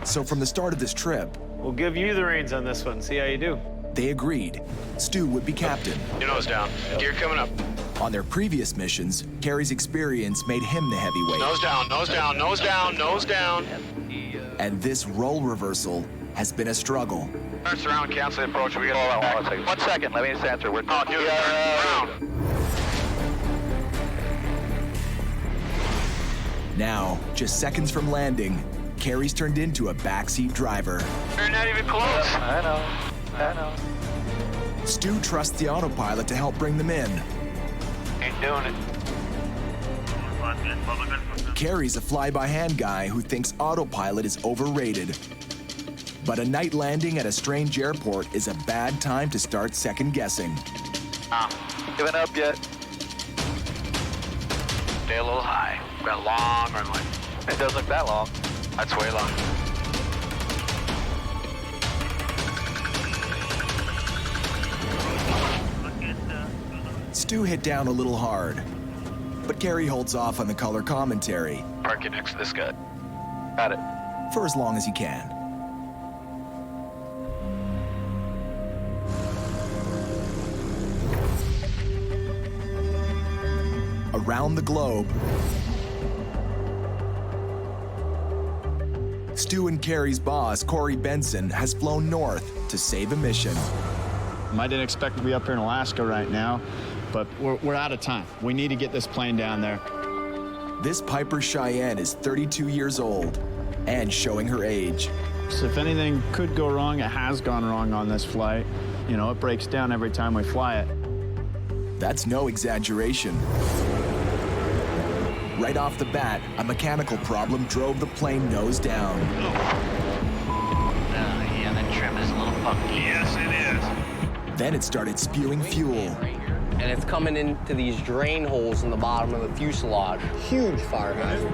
So from the start of this trip, We'll give you the reins on this one. See how you do. they agreed Stu would be captain. Your nose down. Gear coming up. On their previous missions, Kerry's experience made him the heavyweight. Nose down, nose down, nose down, nose down. And this role reversal has been a struggle. Turn around, cancel the approach. We got Hold on 1 second. Let me just answer. We're Oh, dude, around. Now, just seconds from landing, Kerry's turned into a backseat driver. You're not even close. I know. Stu trusts the autopilot to help bring them in. Ain't doing it. Kerry's a fly-by-hand guy who thinks autopilot is overrated. But a night landing at a strange airport is a bad time to start second-guessing. Giving up yet? Stay a little high. We've got a long runway. It doesn't look that long. That's way long. Stu hit down a little hard, but Kerry holds off on the color commentary. Park it next to this guy. Got it. For as long as he can. Around the globe, Stu and Kerry's boss, Cory Benson, has flown north to save a mission. I didn't expect to be up here in Alaska right now, but we're out of time. We need to get this plane down there. This Piper Cheyenne is 32 years old and showing her age. So if anything could go wrong, it has gone wrong on this flight. You know, it breaks down every time we fly it. That's no exaggeration. Right off the bat, a mechanical problem drove the plane nose down. Yeah, that trim is a little funky. Yes, it is. Then it started spewing fuel. And it's coming into these drain holes in the bottom of the fuselage. Huge fire hazard.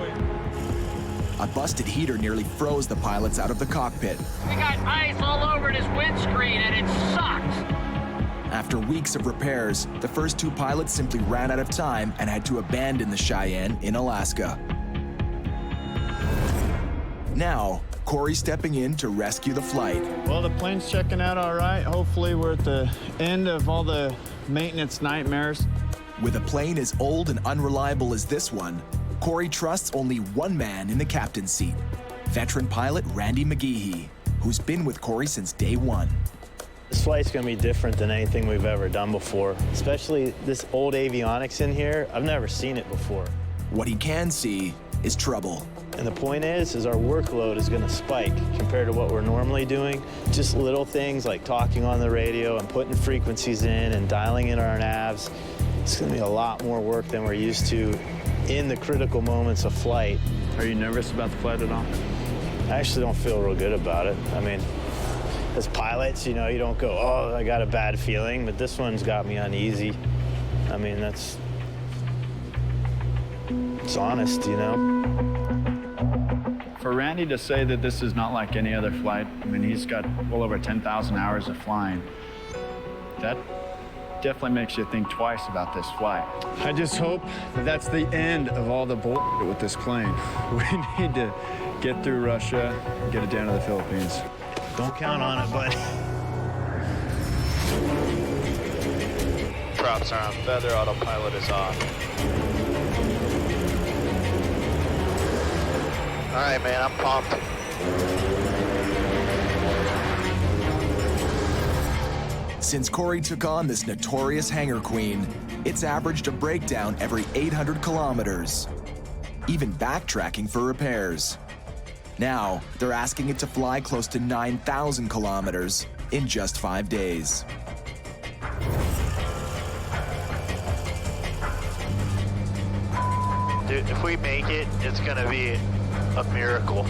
A busted heater nearly froze the pilots out of the cockpit. We got ice all over this windscreen and it sucks. After weeks of repairs, the first two pilots simply ran out of time and had to abandon the Cheyenne in Alaska. Now, Cory's stepping in to rescue the flight. Well, the plane's checking out all right. Hopefully we're at the end of all the maintenance nightmares. With a plane as old and unreliable as this one, Cory trusts only one man in the captain's seat, veteran pilot Randy McGehee, who's been with Cory since day one. This flight's gonna be different than anything we've ever done before, especially this old avionics in here. I've never seen it before. What he can see is trouble. And the point is our workload is gonna spike compared to what we're normally doing. Just little things like talking on the radio and putting frequencies in and dialing in our navs. It's gonna be a lot more work than we're used to in the critical moments of flight. Are you nervous about the flight at all? I actually don't feel real good about it. I mean, as pilots, you know, you don't go, oh, I got a bad feeling, but this one's got me uneasy. I mean, it's honest, you know? For Randy to say that this is not like any other flight, I mean, he's got well over 10,000 hours of flying. That definitely makes you think twice about this flight. I just hope that that's the end of all the bullshit with this plane. We need to get through Russia and get it down to the Philippines. Don't count on it, bud. Props are on. Feather autopilot is off. All right, man, I'm pumped. Since Cory took on this notorious hangar queen, it's averaged a breakdown every 800 kilometers. even backtracking for repairs. Now, they're asking it to fly close to 9,000 kilometers in just 5 days. Dude, if we make it, it's gonna be a miracle.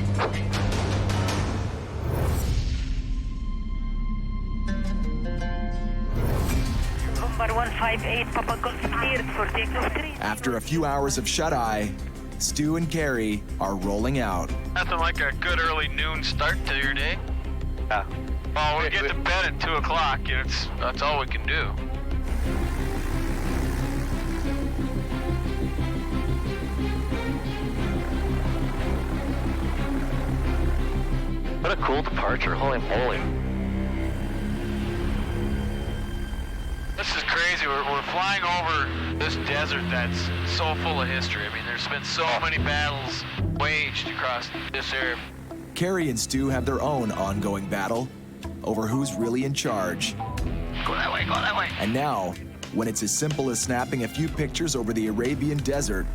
Number 158, Papa Golf cleared for takeoff 3. After a few hours of shut-eye, Stu and Kerry are rolling out. Nothing like a good early noon start to your day. Yeah. Well, we get to bed at 2 o'clock. That's all we can do. What a cool departure, holy moly. This is crazy. We're flying over this desert that's so full of history. I mean, there's been so many battles waged across this area. Kerry and Stu have their own ongoing battle over who's really in charge. Go that way, go that way. And now, when it's as simple as snapping a few pictures over the Arabian desert,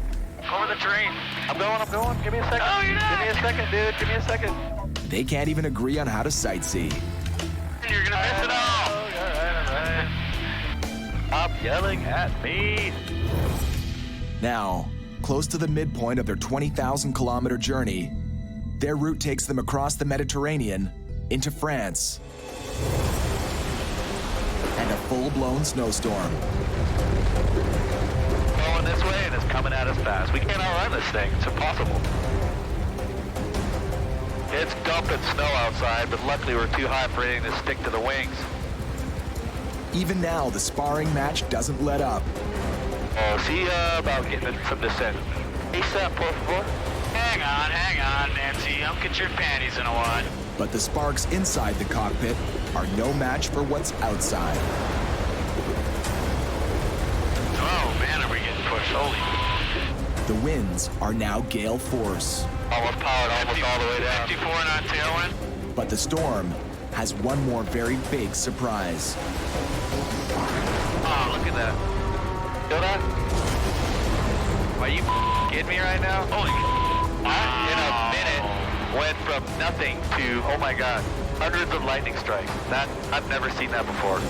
Over the terrain. I'm going. Give me a second. Oh, you're not. Give me a second, dude. Give me a second. they can't even agree on how to sightsee. You're gonna miss it all. All right. Stop yelling at me. Now, close to the midpoint of their 20,000 kilometer journey, their route takes them across the Mediterranean into France. And a full-blown snowstorm. Going this way and it's coming at us fast. We can't outrun this thing. It's impossible. It's dumping snow outside, but luckily we're too high for anything to stick to the wings. Even now, the sparring match doesn't let up. Oh, see about getting some descent. ASAP, por favor. Hang on, Nancy. I'll get your panties in a wad. But the sparks inside the cockpit are no match for what's outside. Oh, man, are we getting pushed? Holy. The winds are now gale force. Almost powered almost all the way down. 54 knot tailwind. But the storm has one more very big surprise. Oh, look at that. Feel that? Are you kidding me right now? Holy. In a minute, went from nothing to, oh my God, hundreds of lightning strikes. I've never seen that before.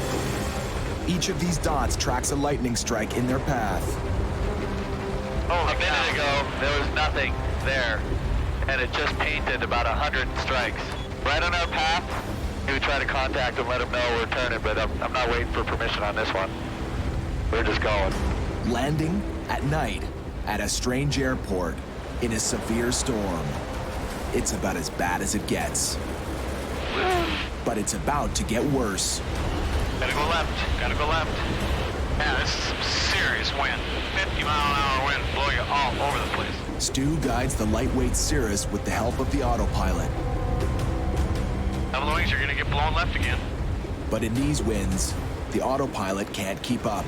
Each of these dots tracks a lightning strike in their path. A minute ago, there was nothing there, and it just painted about 100 strikes. Right on our path, we would try to contact them, let them know we're turning, but I'm not waiting for permission on this one. We're just going. Landing at night at a strange airport in a severe storm. It's about as bad as it gets. But it's about to get worse. Gotta go left. Man, this is some serious wind. 50-mile-an-hour wind blow you all over the place. Stu guides the lightweight Cirrus with the help of the autopilot. Double wings, you're gonna get blown left again. But in these winds, the autopilot can't keep up.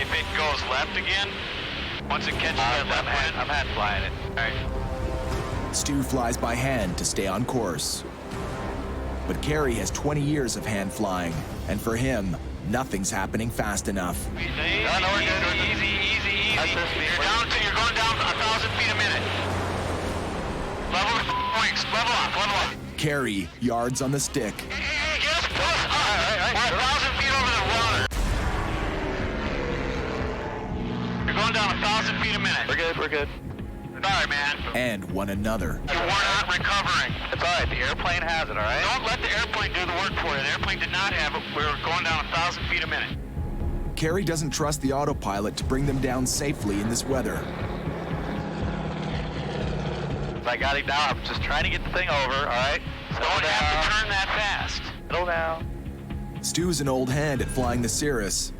If it goes left again, once it catches that left wind, I'm hand flying it. All right. Stu flies by hand to stay on course. But Kerry has 20 years of hand flying, and for him, nothing's happening fast enough. Easy. You're going down 1,000 feet a minute. Level the wings. Level up. Kerry yards on the stick. Just push up. We're 1,000 feet over the water. You're going down 1,000 feet a minute. We're good. Sorry, man. And one another. You were not recovering. It's all right. The airplane has it, all right? Don't let the airplane do the work for you. The airplane did not have it. We were going down 1,000 feet a minute. Kerry doesn't trust the autopilot to bring them down safely in this weather. I got it now. I'm just trying to get the thing over, all right? Don't have to turn that fast. Settle down. Stu's an old hand at flying the Cirrus,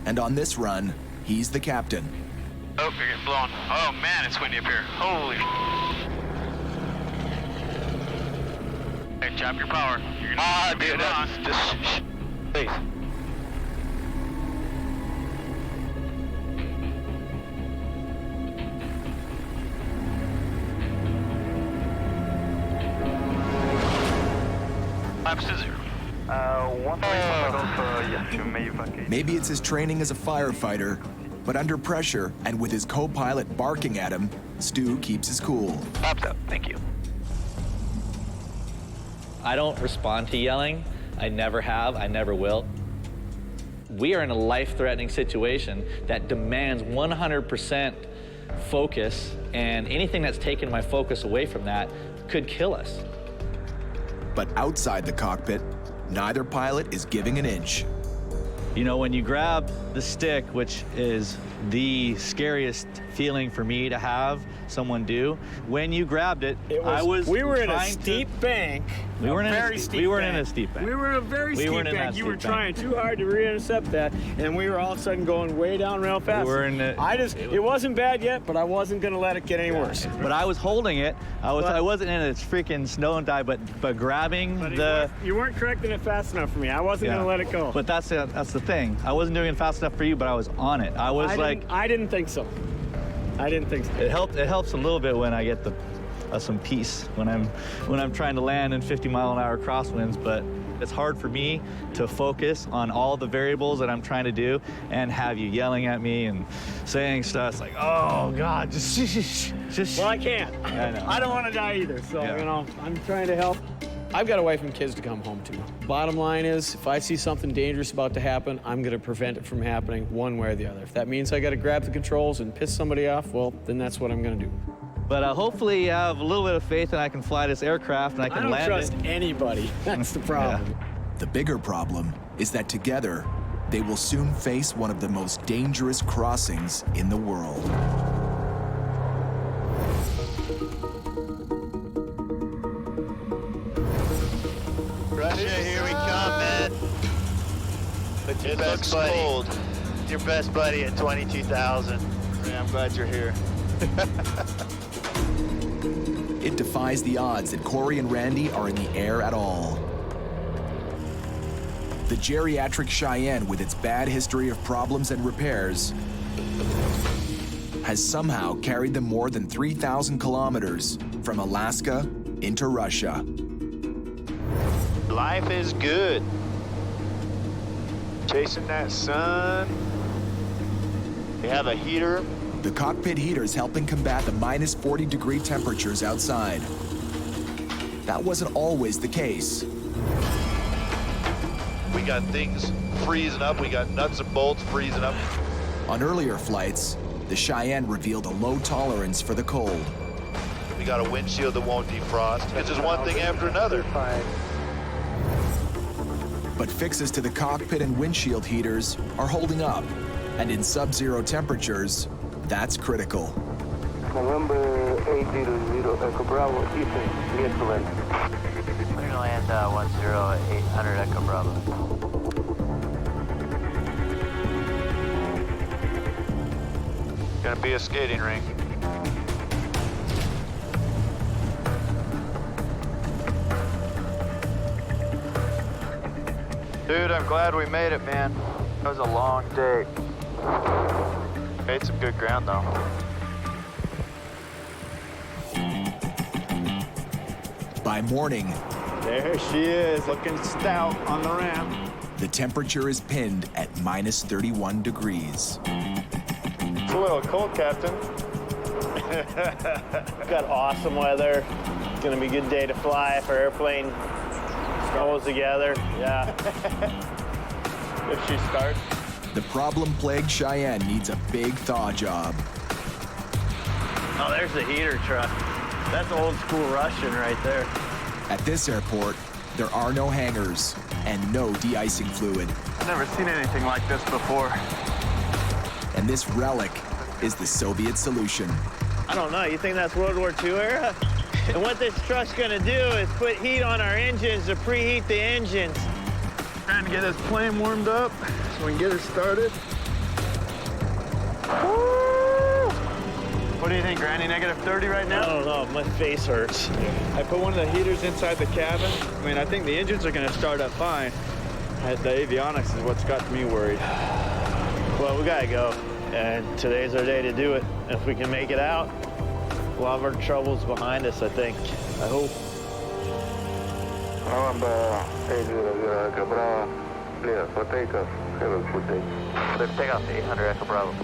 and on this run, he's the captain. Oh, you're getting blown. Oh, man, it's windy up here. Holy. Hey, chop your power. You're gonna dude, just shh. Please. Laps to 0. Maybe it's his training as a firefighter, But under pressure, and with his co-pilot barking at him, Stu keeps his cool. Pops up, thank you. I don't respond to yelling. I never have, I never will. We are in a life-threatening situation that demands 100% focus, and anything that's taken my focus away from that could kill us. But outside the cockpit, neither pilot is giving an inch. You know, when you grab the stick, which is the scariest feeling for me to have someone do, when you grabbed it, we were in a steep bank. We weren't in a very steep we weren't bank. in a steep bank. We were in a very steep bank. You were trying too hard to re-intercept that, and we were all of a sudden going way down real fast. We were in it wasn't bad yet, but I wasn't going to let it get any worse. But I was holding it. I wasn't in its freaking snow and dive, but grabbing you weren't correcting it fast enough for me. I wasn't going to let it go. But that's the thing. I wasn't doing it fast enough for you, but I was on it. I didn't think so. I didn't think so. It helps a little bit when I get some peace when I'm trying to land in 50-mile-an-hour crosswinds, but it's hard for me to focus on all the variables that I'm trying to do and have you yelling at me and saying stuff. It's like, oh God, just. Well, I can't. I know. I don't want to die either, so I'm trying to help. I've got a wife and kids to come home to. Bottom line is, if I see something dangerous about to happen, I'm going to prevent it from happening one way or the other. If that means I got to grab the controls and piss somebody off, well, then that's what I'm going to do. But hopefully you have a little bit of faith that I can fly this aircraft and I can land it. I don't trust anybody. That's the problem. Yeah. The bigger problem is that together, they will soon face one of the most dangerous crossings in the world. Russia, here we come, man. But your best buddy. Cold. Your best buddy at 22,000. Yeah, I'm glad you're here. It defies the odds that Cory and Randy are in the air at all. The geriatric Cheyenne, with its bad history of problems and repairs, has somehow carried them more than 3,000 kilometers from Alaska into Russia. Life is good. Chasing that sun. We have a heater. The cockpit heater's helping combat the minus 40-degree temperatures outside. That wasn't always the case. We got things freezing up. We got nuts and bolts freezing up. On earlier flights, the Cheyenne revealed a low tolerance for the cold. We got a windshield that won't defrost. It's just one thing after another. But fixes to the cockpit and windshield heaters are holding up. And in sub-zero temperatures, that's critical. November 800 Echo Bravo, Eastern, clear to land. Clear to land 10800 Echo Bravo. Gonna be a skating rink. Dude, I'm glad we made it, man. That was a long day. Made some good ground, though. By morning, there she is, looking stout on the ramp. The temperature is pinned at minus 31 degrees. It's a little cold, Captain. Got awesome weather. It's gonna be a good day to fly if our airplane goes together. Yeah. If she starts. The problem-plagued Cheyenne needs a big thaw job. Oh, there's the heater truck. That's old school Russian right there. At this airport, there are no hangars and no de-icing fluid. I've never seen anything like this before. And this relic is the Soviet solution. I don't know, you think that's World War II era? And what this truck's gonna do is put heat on our engines to preheat the engines. Trying to get this plane warmed up so we can get her started. Woo! What do you think, Randy? Negative 30 right now? I don't know, my face hurts. I put one of the heaters inside the cabin. I mean, I think the engines are gonna start up fine. The avionics is what's got me worried. Well, we gotta go, and today's our day to do it. If we can make it out, a lot of our trouble's behind us, I think. I hope. November 800 Echo Bravo, Clear for takeoff. Have a good day. Clear for takeoff, 800 Echo Bravo.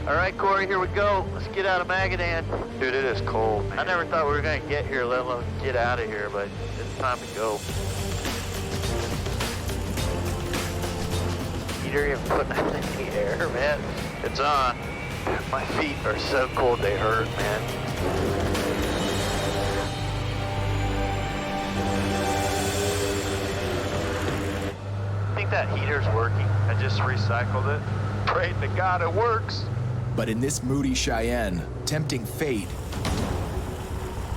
All right, Corey, here we go. Let's get out of Magadan. Dude, it is cold, man. I never thought we were going to get here, let alone get out of here, but it's time to go. Heater even putting that in the air, man. It's on. My feet are so cold they hurt, man. I think that heater's working. I just recycled it. Pray to God it works. But in this moody Cheyenne, tempting fate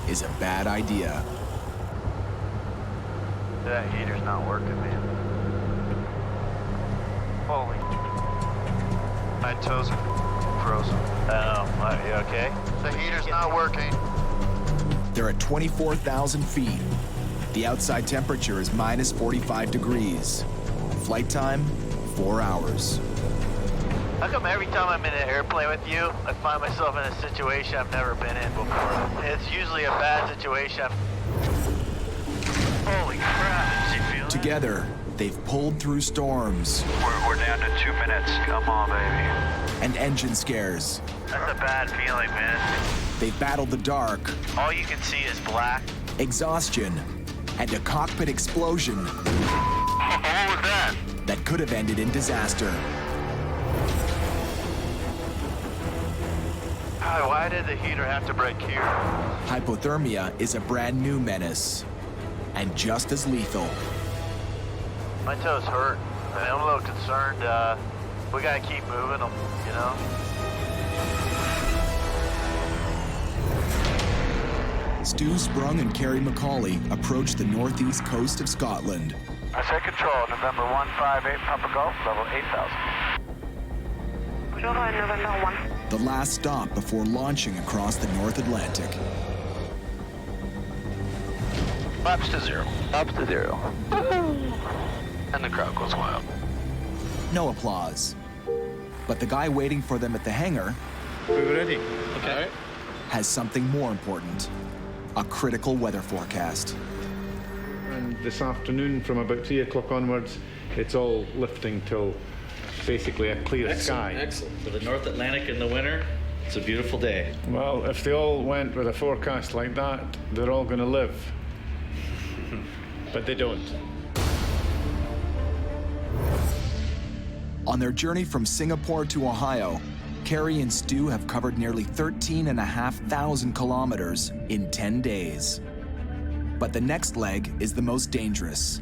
is a bad idea. That heater's not working, man. Holy. My toes are frozen. Oh, you okay? The heater's not working. They're at 24,000 feet. The outside temperature is minus 45 degrees. Flight time, 4 hours. How come every time I'm in an airplane with you, I find myself in a situation I've never been in before? It's usually a bad situation. Holy crap, did you feel that? Together, they've pulled through storms. We're down to 2 minutes. Come on, baby. And engine scares. That's a bad feeling, man. They've battled the dark. All you can see is black. Exhaustion. And a cockpit explosion. What was that? That could have ended in disaster. Why did the heater have to break here? Hypothermia is a brand new menace. And just as lethal. My toes hurt. I mean, I'm a little concerned. We gotta keep moving them, you know? Stu Sprung and Kerry McCauley approach the northeast coast of Scotland. I take control, November 158 Papa Golf, level 8,000. November 1. The last stop before launching across the North Atlantic. Flaps to zero. Up to zero. And the crowd goes wild. No applause. But the guy waiting for them at the hangar We were ready. Okay. has something more important. A critical weather forecast. And this afternoon, from about 3 o'clock onwards, it's all lifting till basically a clear sky. Excellent. For the North Atlantic in the winter, it's a beautiful day. Well, if they all went with a forecast like that, they're all going to live. But they don't. On their journey from Singapore to Ohio, Kerry and Stu have covered nearly 13,500 kilometers in 10 days. But the next leg is the most dangerous.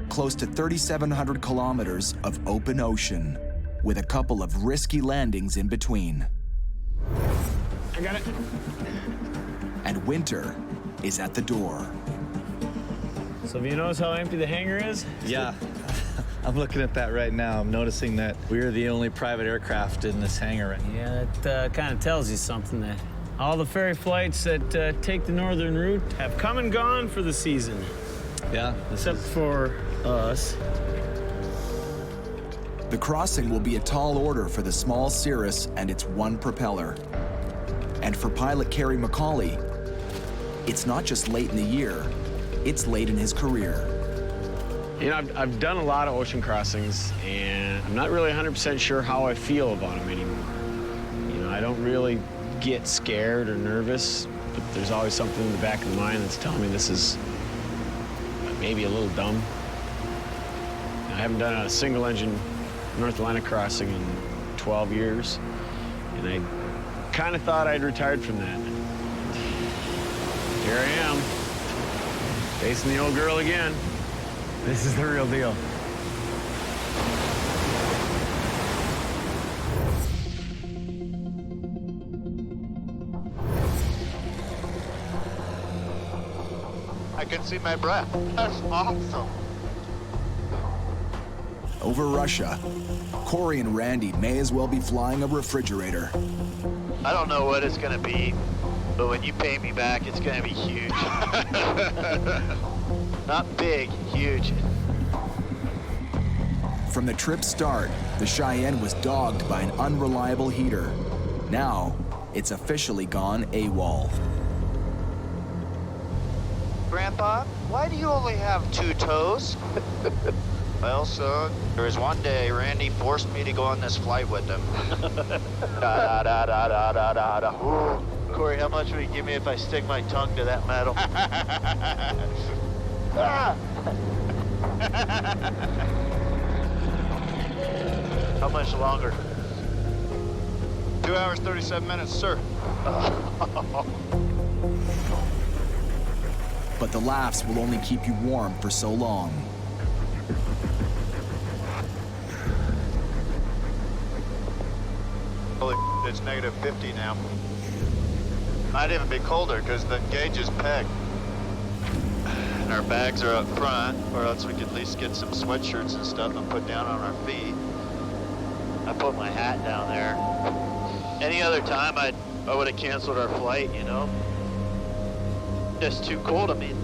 Close to 3,700 kilometers of open ocean, with a couple of risky landings in between. I got it. And winter is at the door. So have you noticed how empty the hangar is? Yeah. I'm looking at that right now. I'm noticing that we're the only private aircraft in this hangar right now. Yeah, that kind of tells you something, that all the ferry flights that take the northern route have come and gone for the season. Yeah. Except for us. The crossing will be a tall order for the small Cirrus and its one propeller. And for pilot Kerry McCauley, it's not just late in the year, it's late in his career. You know, I've done a lot of ocean crossings, and I'm not really 100% sure how I feel about them anymore. You know, I don't really get scared or nervous, but there's always something in the back of the mind that's telling me this is maybe a little dumb. I haven't done a single engine North Atlantic crossing in 12 years, and I kind of thought I'd retired from that. Here I am, facing the old girl again. This is the real deal. I can see my breath. That's awesome. Over Russia, Cory and Randy may as well be flying a refrigerator. I don't know what it's gonna be, but when you pay me back, it's gonna be huge. Not big, huge. From the trip's start, the Cheyenne was dogged by an unreliable heater. Now, it's officially gone AWOL. Grandpa, why do you only have 2 toes? Well, son, there was one day Randy forced me to go on this flight with him. Corey, how much would you give me if I stick my tongue to that metal? How much longer? 2 hours, 37 minutes, sir. But the laughs will only keep you warm for so long. Holy, it's negative 50 now. Might even be colder because the gauge is pegged. And our bags are up front, or else we could at least get some sweatshirts and stuff and put down on our feet. I put my hat down there. Any other time, I would have canceled our flight, you know? It's too cold, I mean.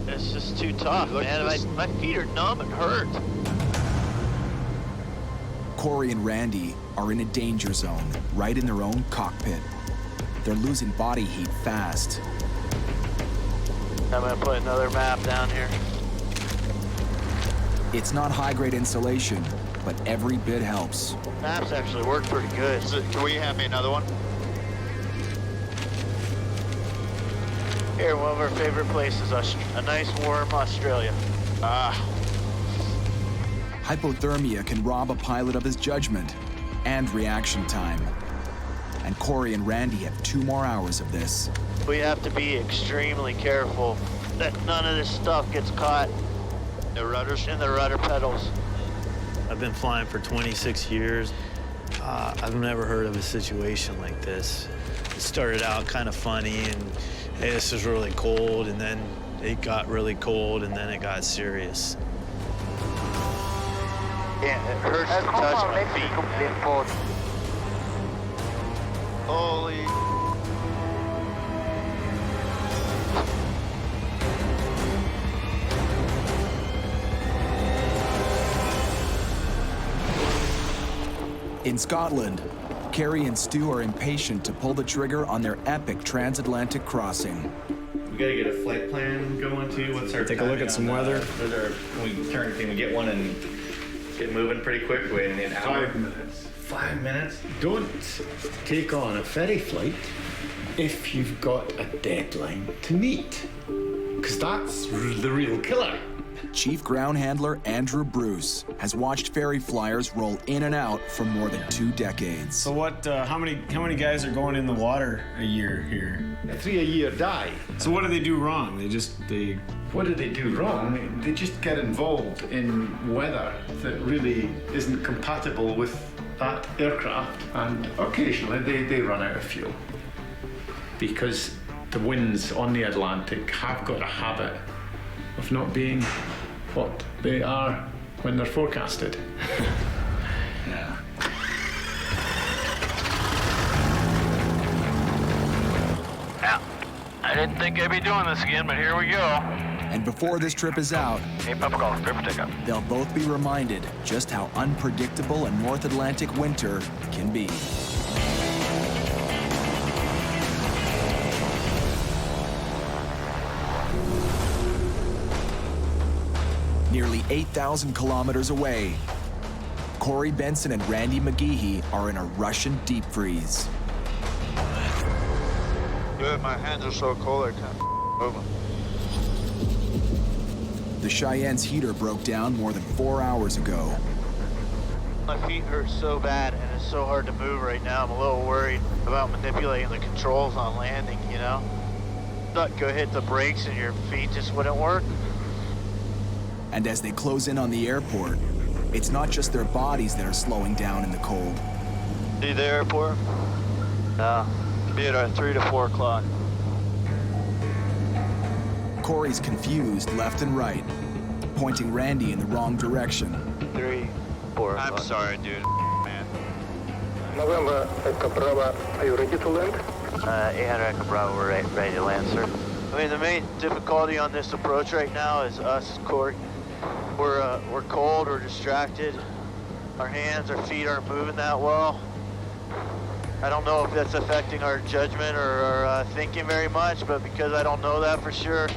It's just too tough, man. My feet are numb and hurt. Cory and Randy are in a danger zone, right in their own cockpit. They're losing body heat fast. I'm gonna put another map down here. It's not high-grade insulation, but every bit helps. Maps actually work pretty good. Can we hand me another one? Here, one of our favorite places, a nice warm Australia. Hypothermia can rob a pilot of his judgment and reaction time. And Cory and Randy have 2 more hours of this. We have to be extremely careful that none of this stuff gets caught in the rudders and the rudder pedals. I've been flying for 26 years. I've never heard of a situation like this. It started out kind of funny, and hey, this is really cold, and then it got really cold, and then it got serious. Yeah, it hurts to touch my feet, man. Holy... In Scotland, Kerry and Stu are impatient to pull the trigger on their epic transatlantic crossing. We gotta get a flight plan going too. What's our Take a look at some weather. Can we get one and get moving pretty quick? Wait an hour. 5 minutes. 5 minutes? Don't take on a ferry flight if you've got a deadline to meet, because that's the real killer. Chief ground handler Andrew Bruce has watched ferry flyers roll in and out for more than 2 decades. So what, how many guys are going in the water a year here? 3 a year die. So what do they do wrong? What do they do wrong? They just get involved in weather that really isn't compatible with that aircraft, and occasionally they run out of fuel. Because the winds on the Atlantic have got a habit of not being what they are when they're forecasted. Yeah. Yeah, I didn't think I'd be doing this again, but here we go. And before this trip is out, Hey, Papa Golf, grip for takeoff. they'll both be reminded just how unpredictable a North Atlantic winter can be. Nearly 8,000 kilometers away, Cory Benson and Randy McGeehee are in a Russian deep freeze. Good, my hands are so cold I can't move them. The Cheyenne's heater broke down more than 4 hours ago. My feet hurt so bad, and it's so hard to move right now. I'm a little worried about manipulating the controls on landing, you know? Thought go hit the brakes and your feet just wouldn't work. And as they close in on the airport, it's not just their bodies that are slowing down in the cold. See the airport? No, be at 3 to 4 o'clock. Cory's confused left and right, pointing Randy in the wrong direction. 3, 4 o'clock. I'm sorry, dude, man. November, Echo Bravo, are you ready to land? 800 Echo Bravo, we're ready to land, sir. I mean, the main difficulty on this approach right now is us, Cory. We're cold, we're distracted. Our hands, our feet aren't moving that well. I don't know if that's affecting our judgment or our thinking very much, but because I don't know that for sure,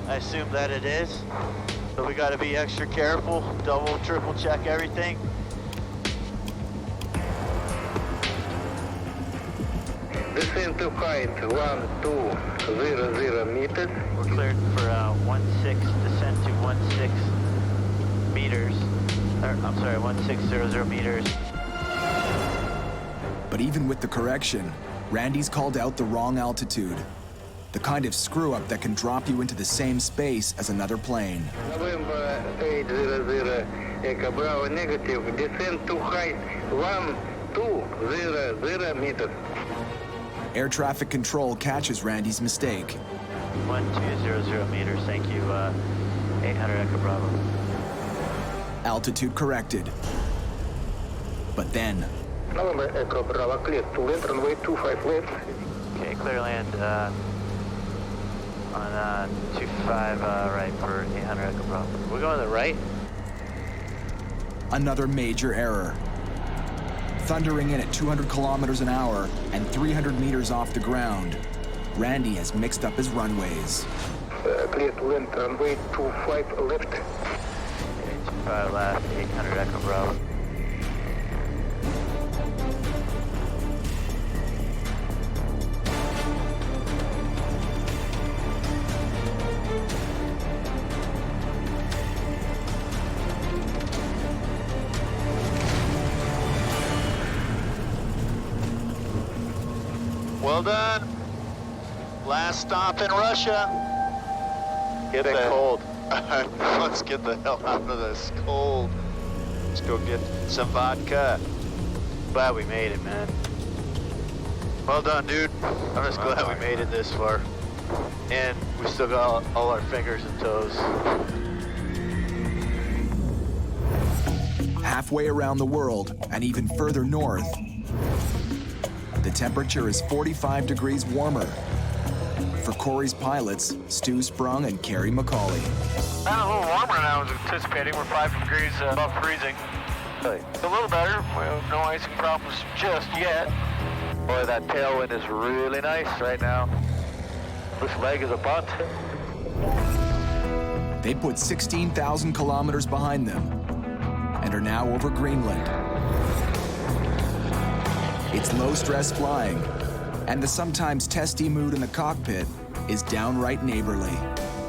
I assume that it is. So we gotta be extra careful, double, triple check everything. Descend to height 1200 meters. We're cleared for 16, descent to 16 meters. I'm sorry, 1600 meters. But even with the correction, Randy's called out the wrong altitude. The kind of screw-up that can drop you into the same space as another plane. November 800 Echo Bravo negative. Descend to height 1200 meters. Air traffic control catches Randy's mistake. 1200 meters, thank you, 800 Echo Bravo. Altitude corrected. But then... November Echo Bravo, clear to land, runway 25 left. Okay, clear land on 25 right for 800 Echo Bravo. We're going to the right? Another major error. Thundering in at 200 kilometers an hour and 300 meters off the ground, Randy has mixed up his runways. Clear to land, runway 25 left. Okay, 25 left, 800 Echo Bravo. Well done. Last stop in Russia. Get the cold. Let's get the hell out of this cold. Let's go get some vodka. Glad we made it, man. Well done, dude. I'm just glad we made it this far. And we still got all our fingers and toes. Halfway around the world and even further north, the temperature is 45 degrees warmer. For Cory's pilots, Stu Sprung and Kerry McCauley. A little warmer than I was anticipating. We're 5 degrees above freezing. It's a little better. We have no icing problems just yet. Boy, that tailwind is really nice right now. This leg is a bunt. They put 16,000 kilometers behind them and are now over Greenland. It's low-stress flying, and the sometimes testy mood in the cockpit is downright neighborly.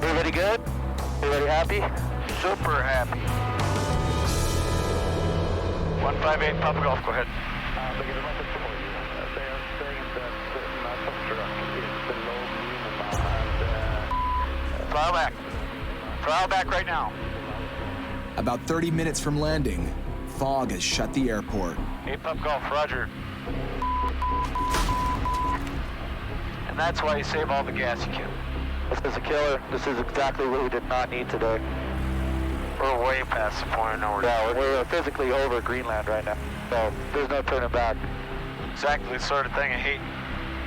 Everybody good? Everybody happy? Super happy. 158 Papa Golf, go ahead. Throttle back. Throttle back right now. About 30 minutes from landing, fog has shut the airport. 8 Papa Golf, roger. And that's why you save all the gas you can. This is a killer. This is exactly what we did not need today. We're way past the point of no return. Yeah, we're physically over Greenland right now, so there's no turning back. Exactly the sort of thing I hate.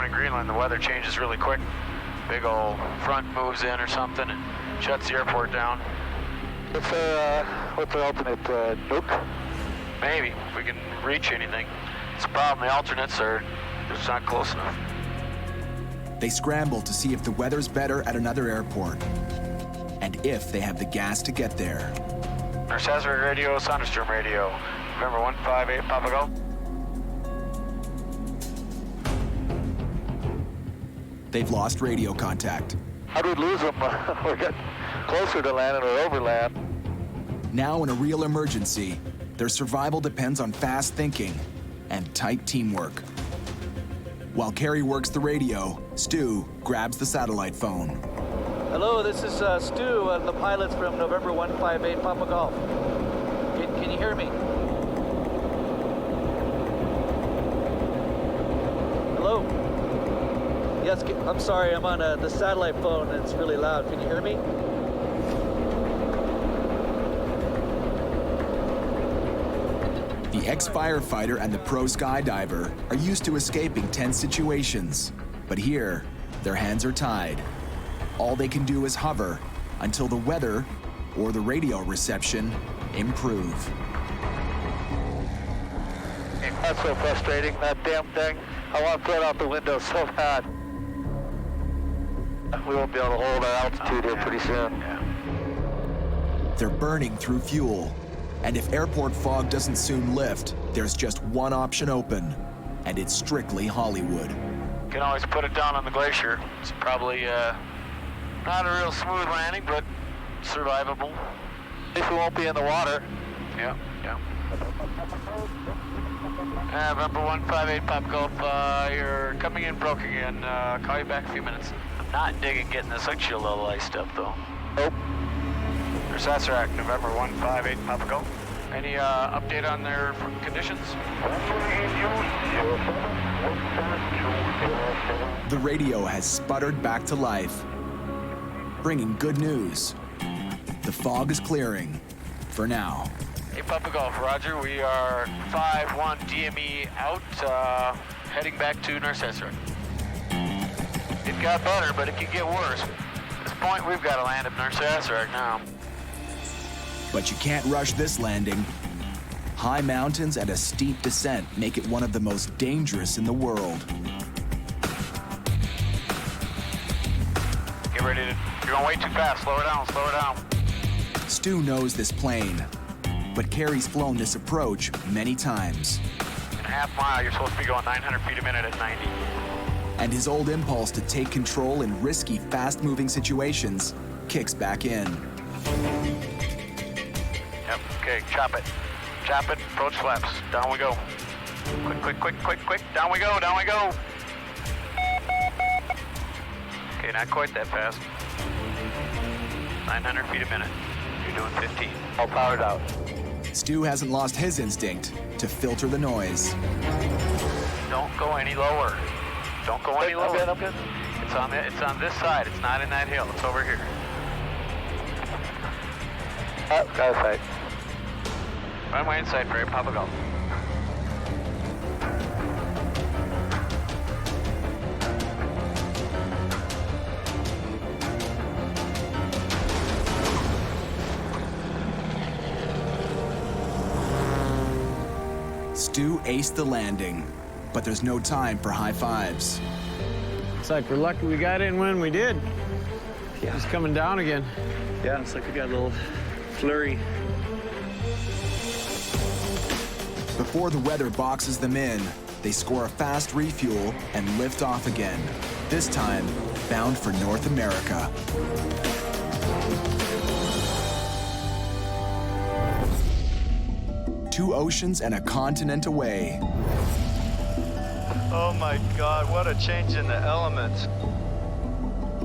In Greenland, the weather changes really quick. Big old front moves in or something and shuts the airport down. What's our alternate, nuke? Maybe, if we can reach anything. It's a problem, the alternates are just not close enough. They scramble to see if the weather's better at another airport, and if they have the gas to get there. Nurse Hazard Radio, Thunderstorm Radio. November 158 Papa Golf. They've lost radio contact. How did we lose them? We're getting closer to land or over land. Now in a real emergency, their survival depends on fast thinking and tight teamwork. While Kerry works the radio, Stu grabs the satellite phone. Hello, this is Stu, the pilots from November 158 Papa Golf. Can you hear me? Hello? Yes, I'm sorry, I'm on the satellite phone and it's really loud. Can you hear me? The ex-firefighter and the pro skydiver are used to escaping tense situations, but here, their hands are tied. All they can do is hover until the weather or the radio reception improve. That's so frustrating, that damn thing. I want to throw it out the window so bad. We won't be able to hold our altitude here pretty soon. They're burning through fuel. And if airport fog doesn't soon lift, there's just one option open, and it's strictly Hollywood. Can always put it down on the glacier. It's probably not a real smooth landing, but survivable. At least we won't be in the water. Yeah. November 158 Pop Golf, you're coming in broke again. Call you back in a few minutes. I'm not digging getting this windshield level iced up though. Nope. There's Saserac, November 158 Papa Golf. Any update on their conditions? The radio has sputtered back to life, bringing good news. The fog is clearing, for now. Hey Papa Golf, Roger, we are 5-1 DME out, heading back to North Saserac. It got better, but it could get worse. At this point, we've got to land at North Saserac now. But you can't rush this landing. High mountains and a steep descent make it one of the most dangerous in the world. Get ready to, you're going way too fast, slow her down, slow her down. Stu knows this plane, but Kerry's flown this approach many times. In a half mile, you're supposed to be going 900 feet a minute at 90. And his old impulse to take control in risky, fast-moving situations kicks back in. Yep, okay, chop it. Chop it, approach flaps. Down we go. Quick. Down we go. Okay, not quite that fast. 900 feet a minute. You're doing 15. All powered out. Stu hasn't lost his instinct to filter the noise. Don't go any lower. Don't go any lower. I'm good. It's on this side. It's not in that hill. It's over here. Oh, got a sight. Runway inside, Ferry, Papa Golf. Stu aced the landing, but there's no time for high fives. It's like we're lucky we got in when we did. Yeah. It's coming down again. Yeah, it's like we got a little flurry. Before the weather boxes them in, they score a fast refuel and lift off again, this time bound for North America. Two oceans and a continent away. Oh my God, what a change in the elements.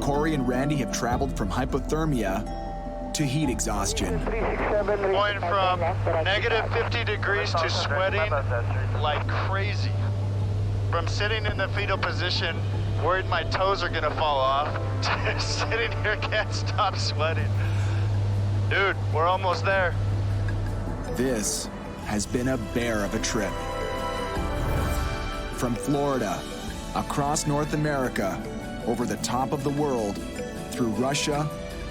Cory and Randy have traveled from hypothermia to heat exhaustion. Going from negative 50 degrees to sweating like crazy. From sitting in the fetal position, worried my toes are gonna fall off, to sitting here can't stop sweating. Dude, we're almost there. This has been a bear of a trip. From Florida, across North America, over the top of the world, through Russia,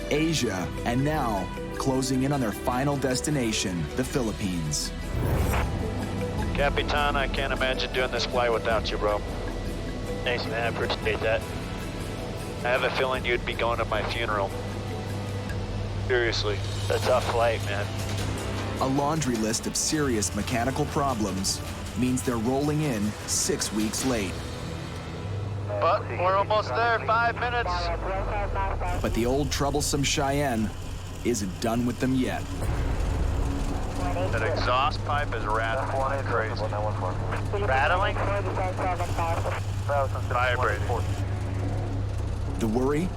Asia, and now closing in on their final destination, the Philippines. Capitan, I can't imagine doing this flight without you, bro. Thanks, man. I appreciate that. I have a feeling you'd be going to my funeral. Seriously. It's a tough flight, man. A laundry list of serious mechanical problems means they're rolling in 6 weeks late. But we're almost there, 5 minutes. But the old troublesome Cheyenne isn't done with them yet. That exhaust pipe is rattling crazy. Rattling? Vibrating. The worry?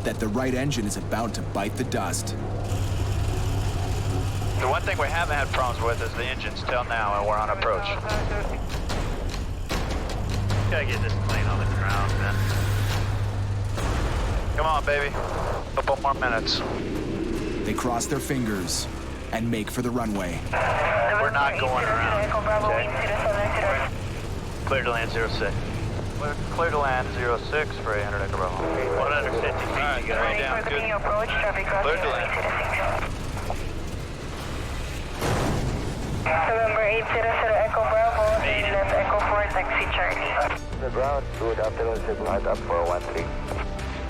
That the right engine is about to bite the dust. The one thing we haven't had problems with is the engines till now, and we're on approach. Gotta get this plane on the ground, man. Come on, baby. Couple more minutes. They cross their fingers and make for the runway. We're not going around, okay? Clear to land 06. Clear to land 06 for 800 Echo Bravo. 150 feet. All right, get right down. Good. Clear to land. November 800 Echo Bravo, left Echo 4, taxi Charlie. The ground, good afternoon, signal up for 13.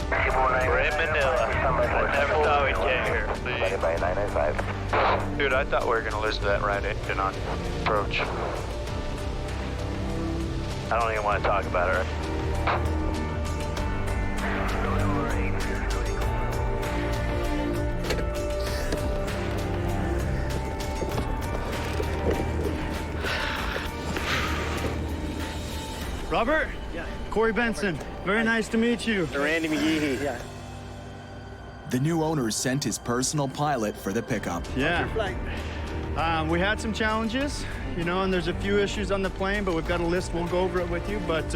We're in Manila. Never thought we'd get here. goodbye, 995. Dude, I thought we were going to lose that right engine on approach. I don't even want to talk about it. Robert? Yeah. Cory Benson. Very nice to meet you. Randy McGee. Yeah. The new owner sent his personal pilot for the pickup. Yeah. We had some challenges, you know, and there's a few issues on the plane, but we've got a list. We'll go over it with you, but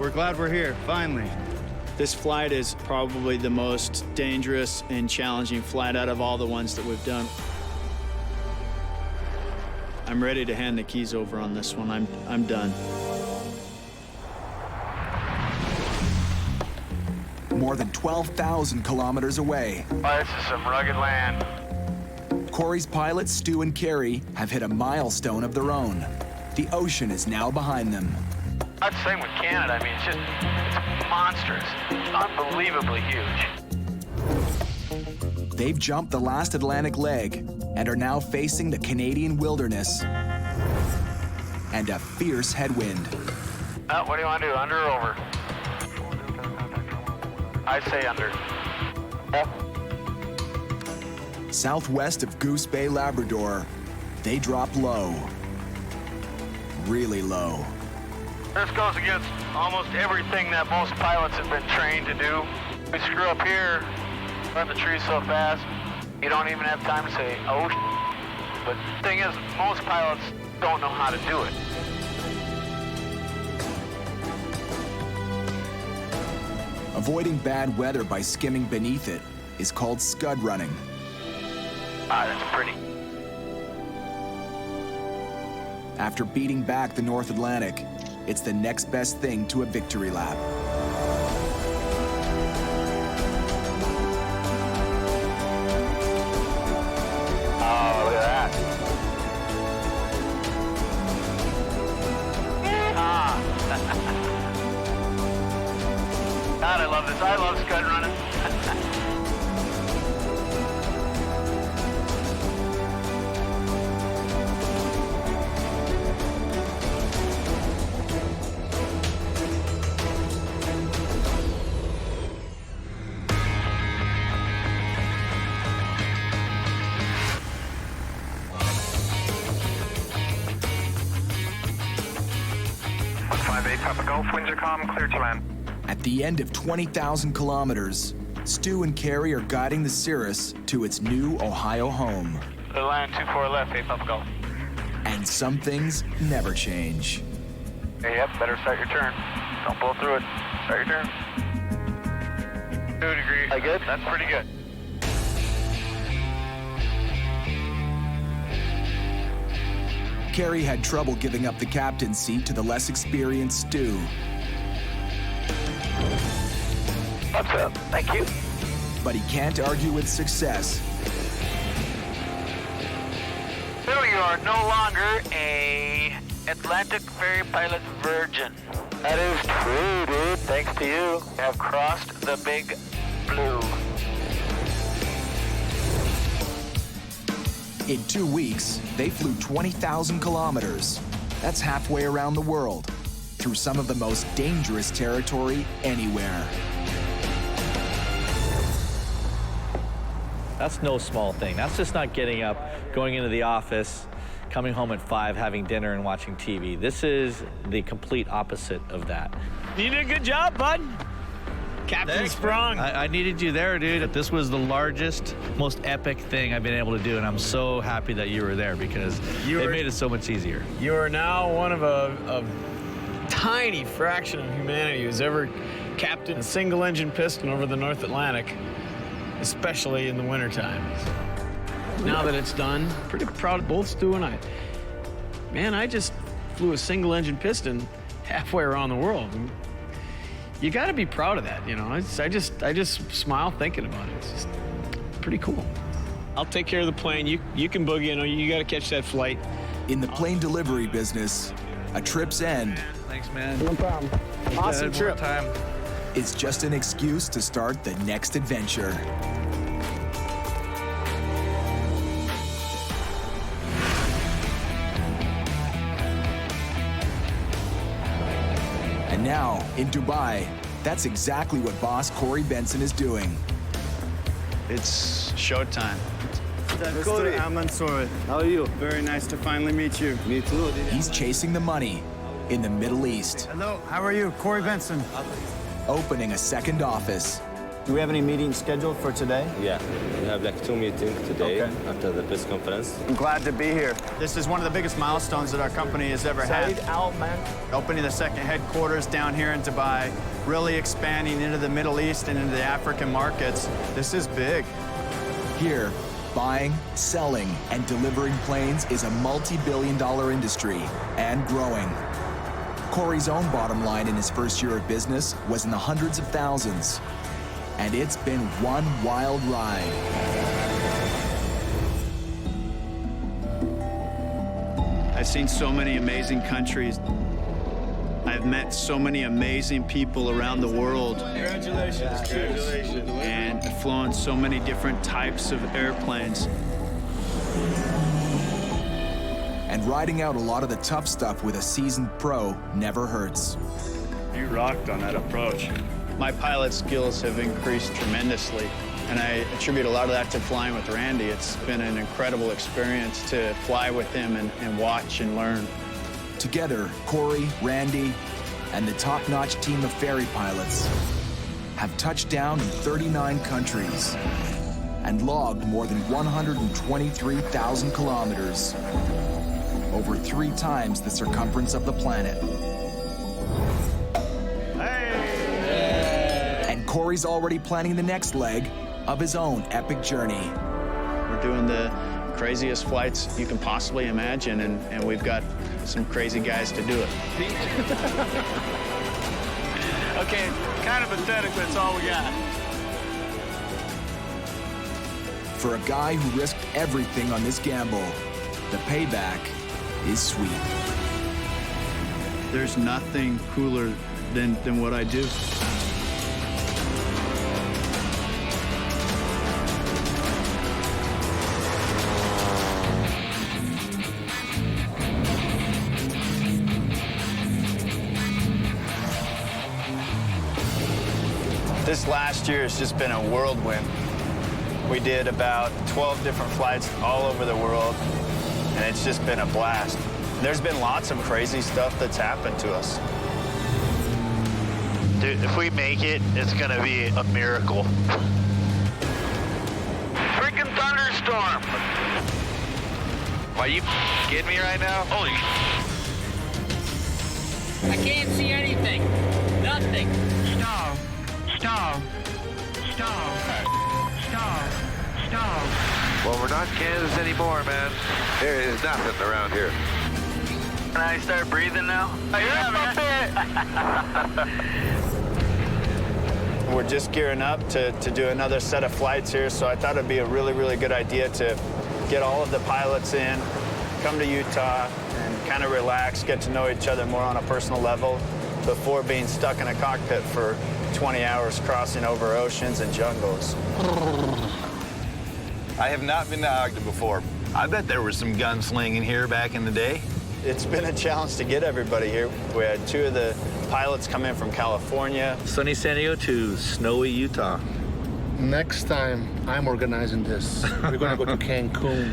we're glad we're here, finally. This flight is probably the most dangerous and challenging flight out of all the ones that we've done. I'm ready to hand the keys over on this one. I'm done. More than 12,000 kilometers away, Oh, this is some rugged land. Cory's pilots Stu and Kerry have hit a milestone of their own. The ocean is now behind them. That's the same with Canada. I mean, it's monstrous. It's unbelievably huge. They've jumped the last Atlantic leg and are now facing the Canadian wilderness and a fierce headwind. What do you want to do, under or over? I say under. Southwest of Goose Bay, Labrador, they drop low. Really low. This goes against almost everything that most pilots have been trained to do. We screw up here, run the tree so fast, you don't even have time to say, oh, but the thing is, most pilots don't know how to do it. Avoiding bad weather by skimming beneath it is called scud running. Ah, that's pretty. After beating back the North Atlantic, it's the next best thing to a victory lap. Oh, look at that. God, I love this. I love scud running. Papa Golf, winds are calm, clear to land. At the end of 20,000 kilometers, Stu and Kerry are guiding the Cirrus to its new Ohio home. The line 24 left, Papa Golf. And some things never change. Hey, yep, better start your turn. Don't blow through it. Start your turn. 2 degrees. I good? That's pretty good. Kerry had trouble giving up the captain's seat to the less experienced Stu. What's up? Thank you. But he can't argue with success. So you are no longer a Atlantic ferry pilot virgin. That is true, dude. Thanks to you, you have crossed the big blue. In 2 weeks, they flew 20,000 kilometers. That's halfway around the world, through some of the most dangerous territory anywhere. That's no small thing. That's just not getting up, going into the office, coming home at 5, having dinner and watching TV. This is the complete opposite of that. You did a good job, bud. Captain Sprung. I needed you there, dude. This was the largest, most epic thing I've been able to do, and I'm so happy that you were there because it made it so much easier. You are now one of a tiny fraction of humanity who's ever captained a single-engine piston over the North Atlantic, especially in the wintertime. Now that it's done, pretty proud of both Stu and I. Man, I just flew a single-engine piston halfway around the world. You got to be proud of that, you know. I just smile thinking about it. It's just pretty cool. I'll take care of the plane. You can boogie. You know, you got to catch that flight. In the plane delivery business, a trip's end. Thanks, man. No problem. Awesome trip. Time. Is just an excuse to start the next adventure. now, in Dubai, that's exactly what boss Cory Benson is doing. It's showtime. Cory. How are you? Very nice to finally meet you. Me too. He's chasing the money in the Middle East. Hello, how are you? Cory Benson. Opening a second office. Do we have any meetings scheduled for today? Yeah, we have like 2 meetings today after the press conference. I'm glad to be here. This is one of the biggest milestones that our company has ever had. Opening the second headquarters down here in Dubai, really expanding into the Middle East and into the African markets. This is big. Here, buying, selling, and delivering planes is a multi-billion-dollar industry and growing. Cory's own bottom line in his first year of business was in the hundreds of thousands. And it's been one wild ride. I've seen so many amazing countries. I've met so many amazing people around the world. Congratulations. Congratulations. And flown so many different types of airplanes. And riding out a lot of the tough stuff with a seasoned pro never hurts. You rocked on that approach. My pilot skills have increased tremendously, and I attribute a lot of that to flying with Randy. It's been an incredible experience to fly with him and watch and learn. Together, Cory, Randy, and the top-notch team of ferry pilots have touched down in 39 countries and logged more than 123,000 kilometers, over 3 times the circumference of the planet. And Cory's already planning the next leg of his own epic journey. We're doing the craziest flights you can possibly imagine, and we've got some crazy guys to do it. Okay, kind of pathetic, but it's all we got. For a guy who risked everything on this gamble, the payback is sweet. There's nothing cooler than what I do. This last year has just been a whirlwind. We did about 12 different flights all over the world, and it's just been a blast. There's been lots of crazy stuff that's happened to us. Dude, if we make it, it's gonna be a miracle. Freaking thunderstorm! Why, you kidding me right now? Holy I can't see anything. Nothing. Stall. Stall. Stall. Stall. Stall. Well, we're not Kansas anymore, man. There is nothing around here. Can I start breathing now? Yeah, man. We're just gearing up to do another set of flights here, so I thought it'd be a really, really good idea to get all of the pilots in, come to Utah, and kind of relax, get to know each other more on a personal level before being stuck in a cockpit for 20 hours crossing over oceans and jungles. I have not been to Ogden before. I bet there was some gunslinging here back in the day. It's been a challenge to get everybody here. We had 2 of the pilots come in from California. Sunny San Diego to snowy Utah. Next time, I'm organizing this. We're going to go to Cancun.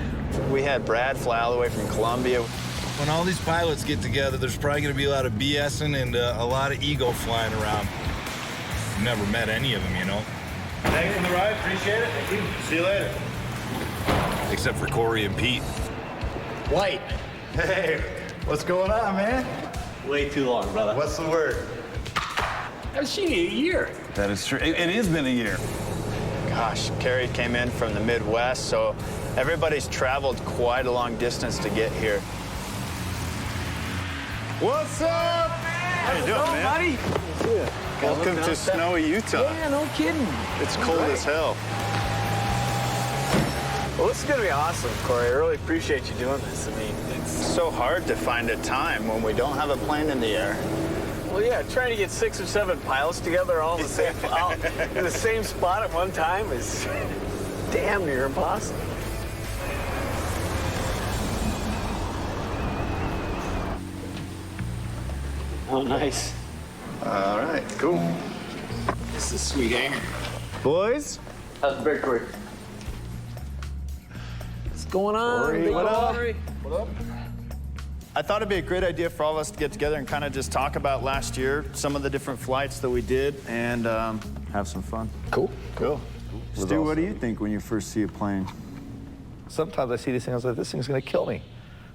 We had Brad fly all the way from Colombia. When all these pilots get together, there's probably going to be a lot of BSing and a lot of ego flying around. Never met any of them, you know. Thanks for the ride. Appreciate it. Thank you. See you later. Except for Cory and Pete. White. Hey, what's going on, man? Way too long, brother. What's the word? I haven't seen you in a year. That is true. It has been a year. Gosh, Kerry came in from the Midwest, so everybody's traveled quite a long distance to get here. What's up? How you doing, man? buddy? Welcome to snowy Utah. Yeah, no kidding. It's cold as hell. Well, this is going to be awesome, Cory. I really appreciate you doing this. I mean, It's so hard to find a time when we don't have a plane in the air. well, yeah, trying to get 6 or 7 pilots together all in the same, in the same spot at one time is damn near impossible. Oh, nice. All right, cool. This is a sweet hangar. Boys? How's the break, Cory? What's going on? Cory, what up? What up? I thought it'd be a great idea for all of us to get together and kind of just talk about last year, some of the different flights that we did, and have some fun. Cool. Cool. Stu, what do you think when you first see a plane? Sometimes I see these things, I was like, this thing's gonna kill me.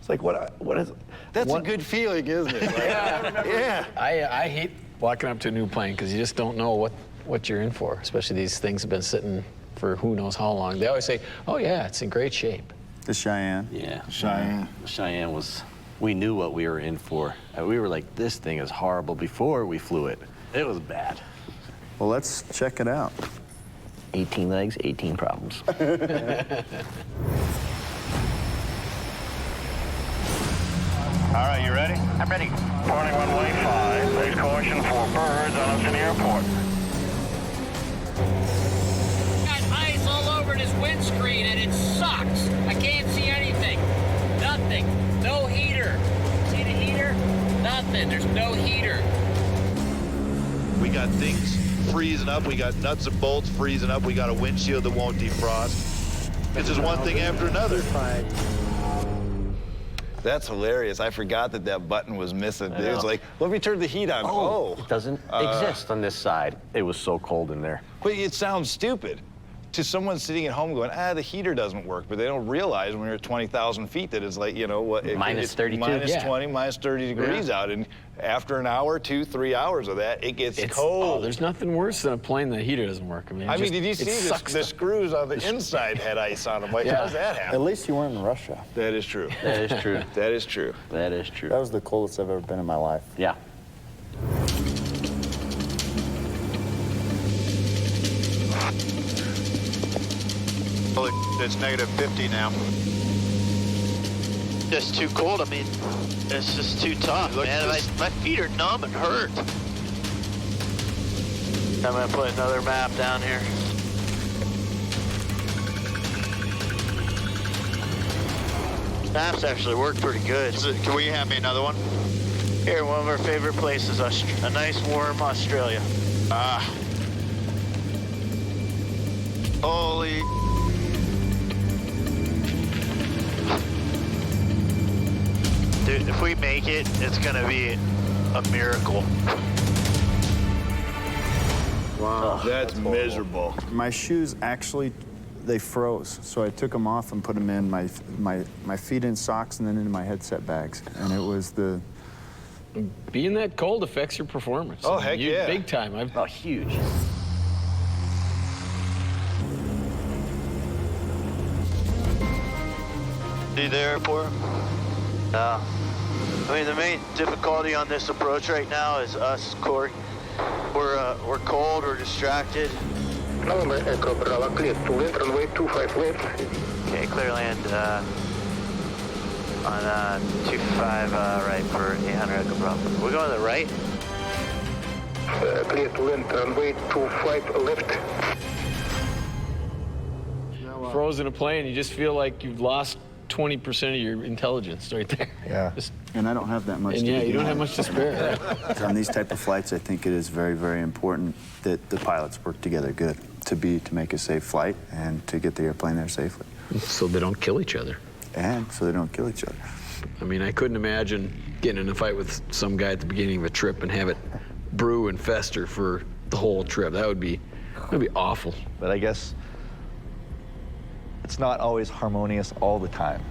It's like, what is... That's a good feeling, isn't it? Like, Yeah. I hate walking up to a new plane because you just don't know what you're in for, especially these things have been sitting for who knows how long. They always say, oh yeah, it's in great shape. The Cheyenne? Yeah. Cheyenne. Cheyenne was, we knew what we were in for. And we were like, this thing is horrible before we flew it. It was bad. Well, let's check it out. 18 legs, 18 problems. all right, you ready? I'm ready. Warning runway 5. There's caution for birds on us in the airport. Got ice all over this windscreen and it sucks. I can't see anything. Nothing. No heater. See the heater? Nothing. There's no heater. We got things freezing up. We got nuts and bolts freezing up. We got a windshield that won't defrost. It's just one thing after another. That's hilarious. I forgot that button was missing. It was like, let me turn the heat on. Oh. It doesn't exist on this side. It was so cold in there. But it sounds stupid to someone sitting at home going, the heater doesn't work. But they don't realize when you're at 20,000 feet that it's like, you know, what? Minus 32. Minus 20, minus 30 degrees out. And after an hour, 2, 3 hours of that, it gets cold. Oh, there's nothing worse than a plane that heater doesn't work. I mean, did you see the screws on the inside had ice on them? Like, how does that happen? At least you weren't in Russia. That is true. That is true. That is true. That is true. That was the coldest I've ever been in my life. Yeah. Holy, it's negative 50 now. It's too cold. I mean, it's just too tough, man. My feet are numb and hurt. I'm gonna put another map down here. Maps actually work pretty good. Can we have me another one? Here, one of our favorite places, a nice warm Australia. Holy. Dude, if we make it, it's gonna be a miracle. Wow, that's miserable. My shoes actually, they froze. So I took them off and put them in my feet in socks and then into my headset bags. And it was the... Being that cold affects your performance. Oh, heck yeah. Big time. Oh, huge. See the airport? I mean, the main difficulty on this approach right now is us, Cory. We're cold, we're distracted. Echo Bravo, clear to land, runway 25 left. Okay, clear land on 25 right for 800 Echo Bravo. We're going to the right? Clear to land, runway 25 left. Frozen a plane, you just feel like you've lost 20% of your intelligence right there. Yeah. And I don't have that much And to yeah, begin you don't have with. much to spare. Right? On these type of flights, I think it is very, very important that the pilots work together good to make a safe flight and to get the airplane there safely. So they don't kill each other. And so they don't kill each other. I mean, I couldn't imagine getting in a fight with some guy at the beginning of a trip and have it brew and fester for the whole trip. That would be awful. But I guess it's not always harmonious all the time.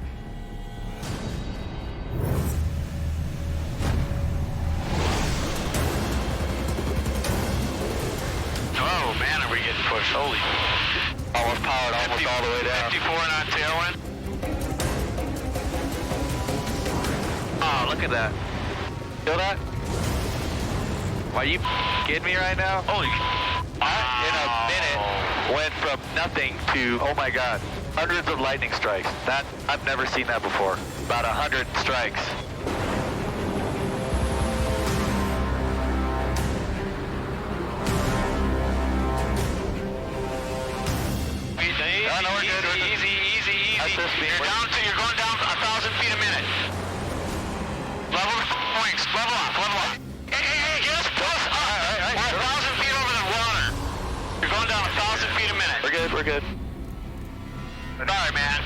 Oh man, are we getting pushed? Holy. Almost powered almost all the way down. 54 knot tailwind. Oh, look at that. Feel that? Are you kidding me right now? Holy. In a minute, went from nothing to, oh my God, hundreds of lightning strikes. That, I've never seen that before. About 100 strikes. You're going down 1,000 feet a minute. Level wings, level off. Hey, get us, pull us up. we're good. Sorry, man.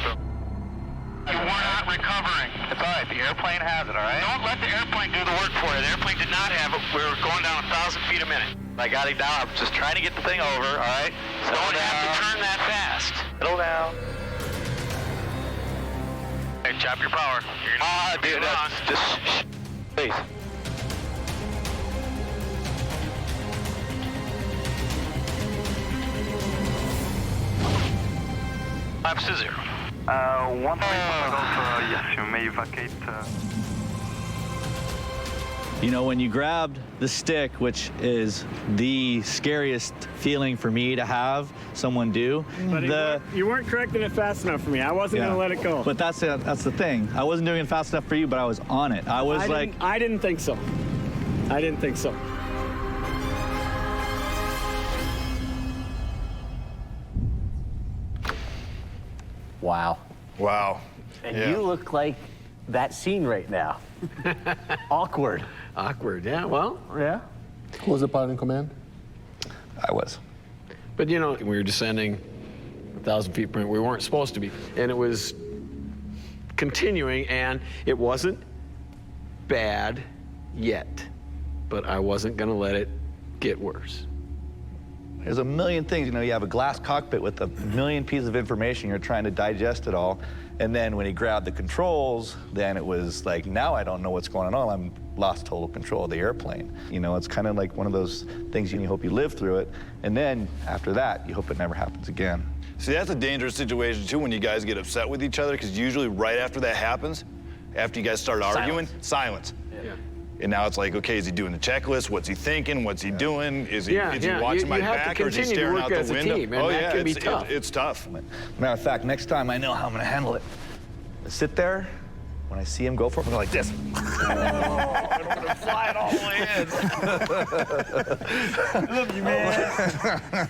You were not recovering. It's all right. The airplane has it, all right? Don't let the airplane do the work for you. The airplane did not have it. We were going down 1,000 feet a minute. I got it down. I'm just trying to get the thing over, all right? Don't have to turn that fast. Settle down. Hey, chop your power. Dude, that's just please. I'm Scissor. 1-3 Golf, yes, you may vacate. You know, when you grabbed the stick, which is the scariest feeling for me to have someone do. But you weren't correcting it fast enough for me. I wasn't going to let it go. But that's the thing. I wasn't doing it fast enough for you, but I was on it. I didn't think so. I didn't think so. Wow. Wow. And you look like that scene right now. Awkward. Awkward, yeah, well. Yeah. Who was the pilot in command? I was. But you know, we were descending 1,000 feet per minute. We weren't supposed to be. And it was continuing, and it wasn't bad yet. But I wasn't going to let it get worse. There's a million things. You know, you have a glass cockpit with a million pieces of information. You're trying to digest it all. And then when he grabbed the controls, then it was like, now I don't know what's going on. I'm lost total control of the airplane. You know, it's kind of like one of those things you hope you live through it. And then after that, you hope it never happens again. See, that's a dangerous situation, too, when you guys get upset with each other, because usually right after that happens, after you guys start arguing, silence. Yeah. And now it's like, okay, is he doing the checklist? What's he thinking? What's he doing? Is he watching my back, or is he staring out the window? Team, oh, yeah, it's tough. Matter of fact, next time I know how I'm going to handle it. I sit there. When I see him go for it, I'm going like this. I don't want to fly it all the way in. Love you, man.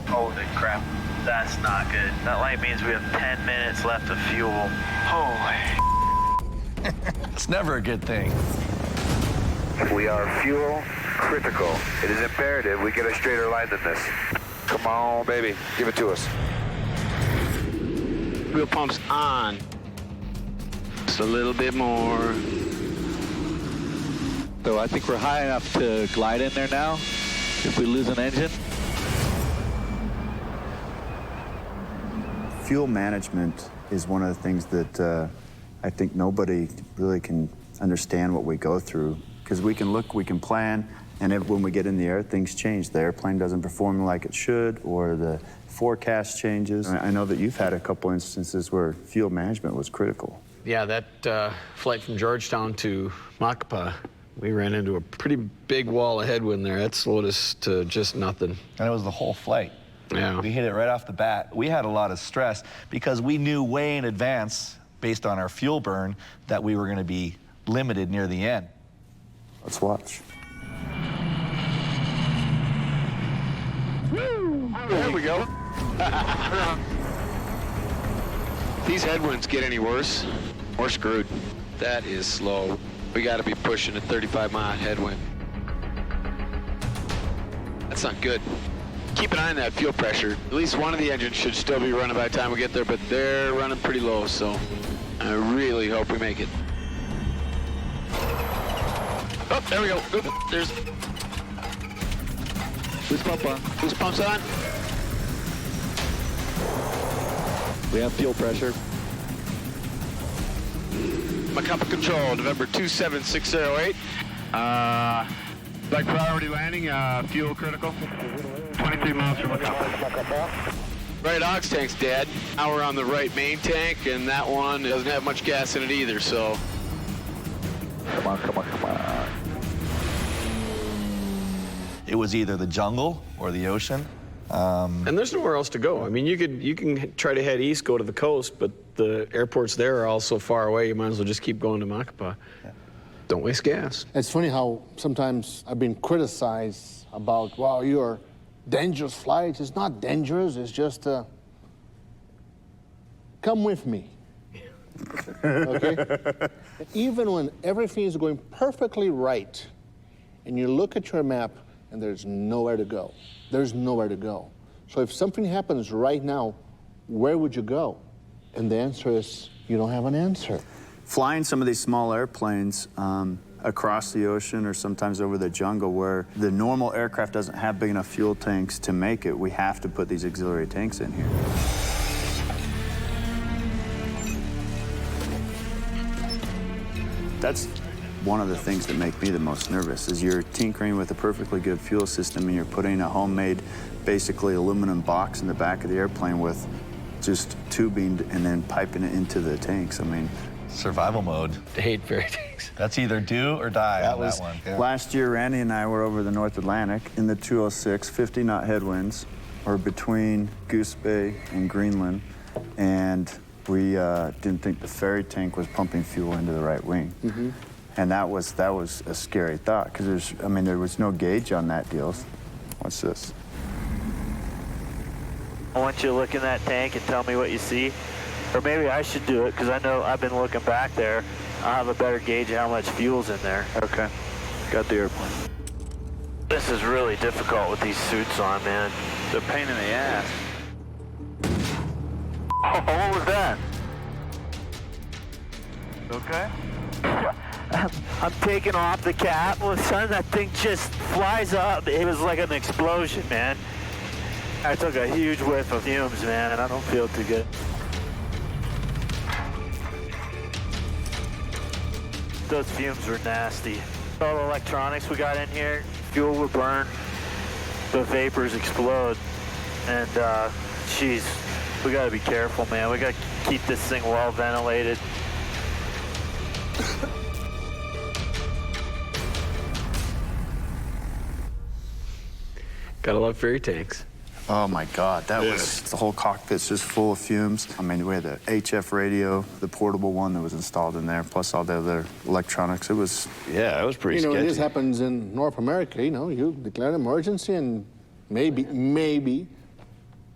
Holy crap. That's not good. That light means we have 10 minutes left of fuel. Holy. It's never a good thing. We are fuel critical. It is imperative we get a straighter line than this. Come on, baby. Give it to us. Fuel pump's on. Just a little bit more. So I think we're high enough to glide in there now if we lose an engine. Fuel management is one of the things that I think nobody really can understand what we go through, because we can look, we can plan, and when we get in the air, things change. The airplane doesn't perform like it should, or the forecast changes. I know that you've had a couple instances where fuel management was critical. Yeah, that flight from Georgetown to Macapa, we ran into a pretty big wall of headwind there. That slowed us to just nothing. And it was the whole flight. Yeah. We hit it right off the bat. We had a lot of stress because we knew way in advance, based on our fuel burn, that we were going to be limited near the end. Let's watch. There we go. These headwinds get any worse, we're screwed. That is slow. We got to be pushing a 35-mile headwind. That's not good. Keep an eye on that fuel pressure. At least one of the engines should still be running by the time we get there, but they're running pretty low, so I really hope we make it. Oh, there we go. Oop, there's... Boost pump on. Boost pump's on. We have fuel pressure. Macapa Control, November 27608. Like priority landing, fuel critical. 23 miles from Macapa. Right aux tank's dead. Now we're on the right main tank, and that one doesn't have much gas in it either, so. Come on, come on, come on. It was either the jungle or the ocean. And there's nowhere else to go. I mean, you can try to head east, go to the coast, but the airports there are all so far away, you might as well just keep going to Macapa. Yeah. Don't waste gas. It's funny how sometimes I've been criticized about, wow, you're dangerous flights. It's not dangerous, it's just, come with me. Okay? Even when everything is going perfectly right, and you look at your map and there's nowhere to go, there's nowhere to go. So if something happens right now, where would you go? And the answer is, you don't have an answer. Flying some of these small airplanes across the ocean or sometimes over the jungle where the normal aircraft doesn't have big enough fuel tanks to make it, we have to put these auxiliary tanks in here. That's one of the things that make me the most nervous is you're tinkering with a perfectly good fuel system and you're putting a homemade, basically aluminum box in the back of the airplane with just tubing and then piping it into the tanks. I mean, survival mode. I hate ferry tanks. That's either do or die on that one. Yeah. Last year, Randy and I were over the North Atlantic in the 206, 50-knot headwinds. We're between Goose Bay and Greenland, and we didn't think the ferry tank was pumping fuel into the right wing. Mm-hmm. And that was a scary thought because there was no gauge on that deal. What's this? I want you to look in that tank and tell me what you see. Or maybe I should do it because I know I've been looking back there. I'll have a better gauge of how much fuel's in there. Okay. Got the airplane. This is really difficult with these suits on, man. It's a pain in the ass. Oh, what was that? Okay. I'm taking off the cap. All of a sudden, that thing just flies up. It was like an explosion, man. I took a huge whiff of fumes, man, and I don't feel too good. Those fumes were nasty. All the electronics we got in here, fuel will burn, the vapors explode, and geez, we gotta be careful, man. We gotta keep this thing well ventilated. Gotta love ferry tanks. Oh my God, that was, the whole cockpit's just full of fumes. I mean, we had the HF radio, the portable one that was installed in there, plus all the other electronics. It was, yeah, it was pretty sketchy. This happens in North America, you declare an emergency and maybe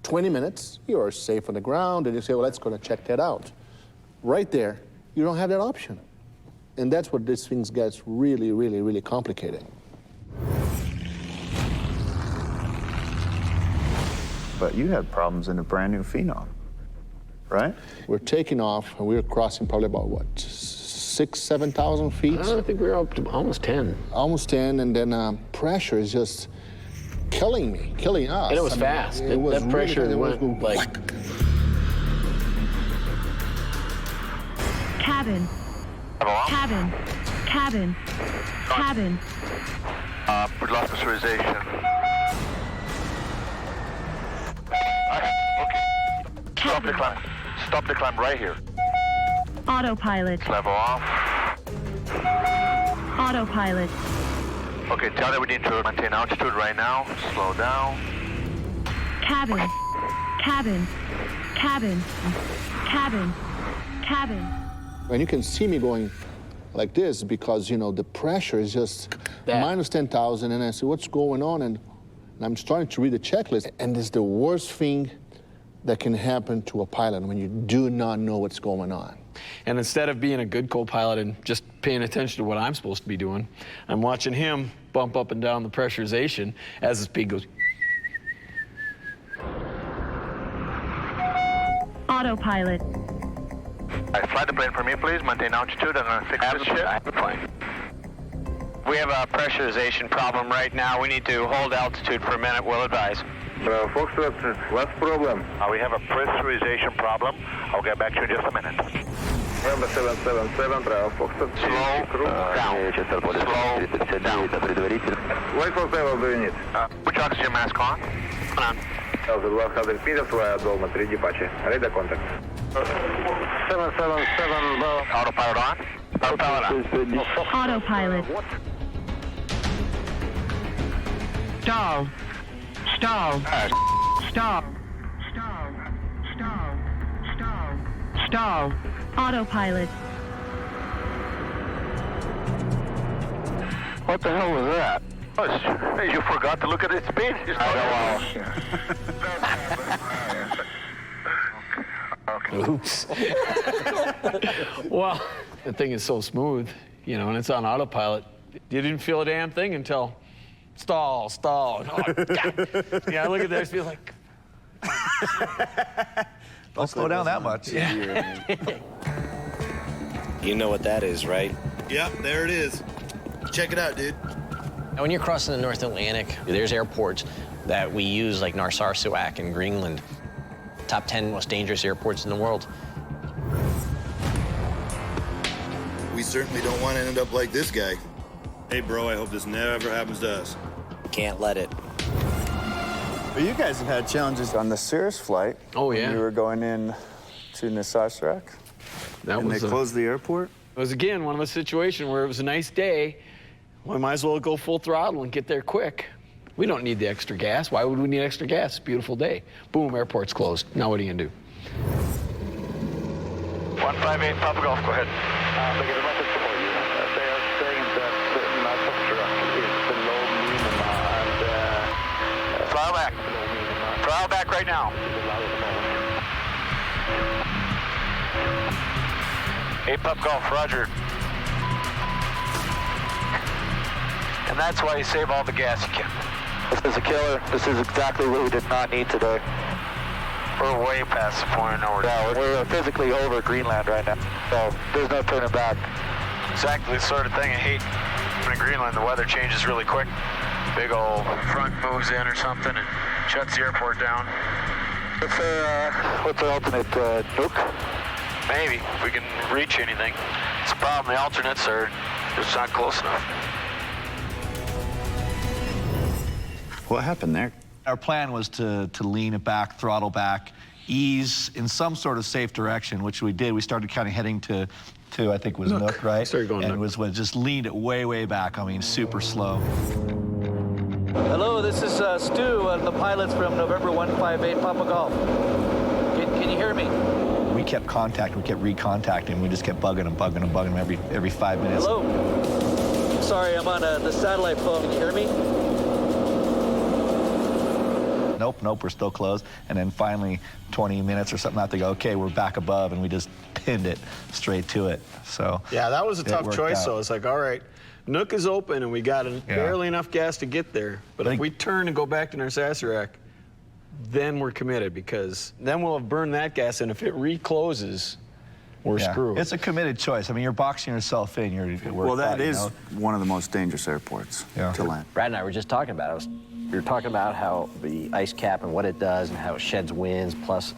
20 minutes, you are safe on the ground and you say, well, let's go to check that out. Right there, you don't have that option. And that's what these things gets really, really, really complicated. but you had problems in a brand new Phenom, right? We're taking off, and we're crossing probably about, what, 6,000, 7,000 feet? I think we were up to almost 10. Almost 10, and then pressure is just killing me, killing us. And it was fast. It was that pressure really, went like... Cabin. Cabin. Cabin. Cabin. We lost pressurization. Okay. Stop the climb. Stop the climb right here. Autopilot. Level off. Autopilot. Okay, tell that we need to maintain altitude right now. Slow down. Cabin. Cabin. Cabin. Cabin. Cabin. And you can see me going like this because, you know, the pressure is just minus 10,000. And I say, what's going on? And I'm starting to read the checklist. And it's the worst thing that can happen to a pilot when you do not know what's going on. And instead of being a good co-pilot and just paying attention to what I'm supposed to be doing, I'm watching him bump up and down the pressurization as the speed goes. Autopilot. All right, fly the plane for me, please. Maintain altitude. I'm going to fix this ship. Fine. We have a pressurization problem right now. We need to hold altitude for a minute. We'll advise. Foxtrot, what's the problem? We have a pressurization problem. I'll get back to you in just a minute. Number 777, Bravo Foxtrot. Slow down. Slow down. What level do you need? Which oxygen mask on? On. 100 meters, fly Dolma 3 Apache. Radar contact. 777, low. Autopilot on? Autopilot on. Autopilot. Stall. Stall. Stall. Stall. Stall. Stall. Stall. Autopilot. What the hell was that? Hey, you forgot to look at its speed. Oops. Well, the thing is so smooth, you know, and it's on autopilot. You didn't feel a damn thing until stall, stall. Oh, God. Yeah, I look at this, feel like. Don't slow down that much. Yeah. You know what that is, right? Yep, there it is. Check it out, dude. Now, when you're crossing the North Atlantic, there's airports that we use, like Narsarsuaq in Greenland. Top 10 most dangerous airports in the world. We certainly don't want to end up like this guy. Hey, bro, I hope this never happens to us. Can't let it. But you guys have had challenges on the Cirrus flight. Oh, yeah. When you were going in to Narsarsuaq. And they closed the airport? It was, again, one of those situations where it was a nice day. We might as well go full throttle and get there quick. We don't need the extra gas. Why would we need extra gas? It's a beautiful day. Boom, airport's closed. Now what are you gonna do? 158 Papa Golf, go ahead. They get a message for you. They are saying that the truck is below minimum and... Throttle back. Throttle back right now. 8 Pup Golf, roger. And that's why you save all the gas you can. This is a killer. This is exactly what we did not need today. We're way past the point. Yeah, we're physically over Greenland right now, so there's no turning back. Exactly the sort of thing I hate. When in Greenland, the weather changes really quick. Big old front moves in or something and shuts the airport down. What's the alternate nuke? Maybe, if we can reach anything. It's a problem, the alternates are just not close enough. What happened there? Our plan was to lean it back, throttle back, ease in some sort of safe direction, which we did. We started kind of heading to I think it was Nook, right? Started going and Nook. was just leaned it way back. I mean, super slow. Hello, this is Stu, the pilots from November 158 Papa Golf. Can you hear me? We kept contact, we kept recontacting. We just kept bugging them every 5 minutes. Hello? Sorry, I'm on the satellite phone. Can you hear me? Nope, we're still closed. And then finally, 20 minutes or something out, they go, okay, we're back above, and we just pinned it straight to it. So Yeah, that was a it tough worked choice, out. though. It's like, all right, Nook is open, and we got barely enough gas to get there. But if we turn and go back to Narsarsuaq, then we're committed, because then we'll have burned that gas, and if it recloses, we're screwed. It's a committed choice. I mean, you're boxing yourself in. Well, that is one of the most dangerous airports to land. Brad and I were just talking about it. We were talking about how the ice cap and what it does and how it sheds winds, plus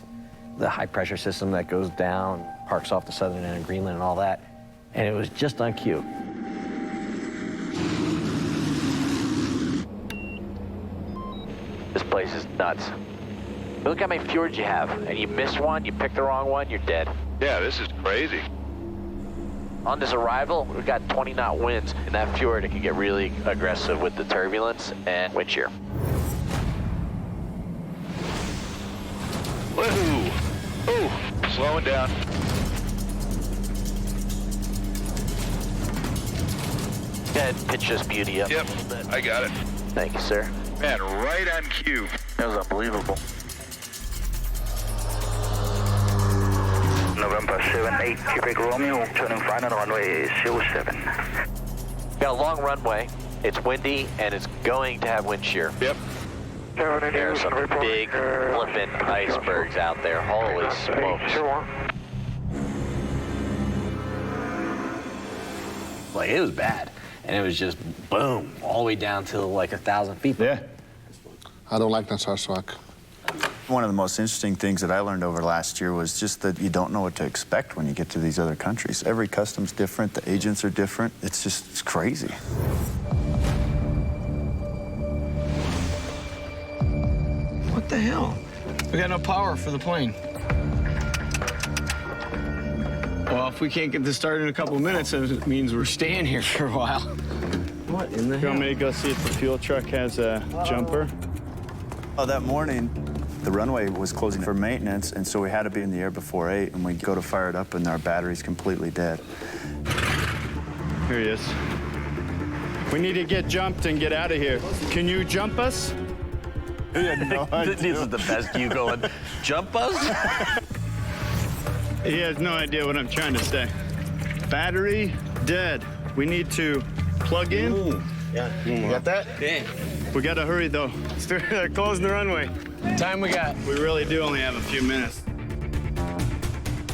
the high pressure system that goes down, parks off the southern end of Greenland and all that. And it was just on cue. This place is nuts. Look how many fjords you have, and you miss one, you pick the wrong one, you're dead. Yeah, this is crazy. On this arrival, we've got 20-knot winds. In that fjord, it can get really aggressive with the turbulence and wind shear. Woohoo! Oh, slowing down. Go ahead and pitch this beauty up. Yep, I got it. Thank you, sir. Man, right on cue. That was unbelievable. November 78, Quebec Romeo, turning final runway 07. Got a long runway. It's windy, and it's going to have wind shear. Yep. There are some big flippin' icebergs out there. Holy smokes. Like, it was bad. And it was just boom, all the way down to like 1,000 feet. Yeah. I don't like Narsarsuaq. One of the most interesting things that I learned over last year was just that you don't know what to expect when you get to these other countries. Every custom's different, the agents are different. It's crazy. What the hell? We got no power for the plane. Well, if we can't get this started in a couple of minutes, it means we're staying here for a while. What in the hell? You want me to go see if the fuel truck has a jumper? Oh, that morning, the runway was closing for maintenance, and so we had to be in the air before 8, and we go to fire it up, and our battery's completely dead. Here he is. We need to get jumped and get out of here. Can you jump us? He had no idea. This is the best cue going. Jump us? He has no idea what I'm trying to say. Battery dead. We need to plug in Yeah. You got that? Yeah. We gotta hurry though. They're closing the runway. Time we got. We really do only have a few minutes.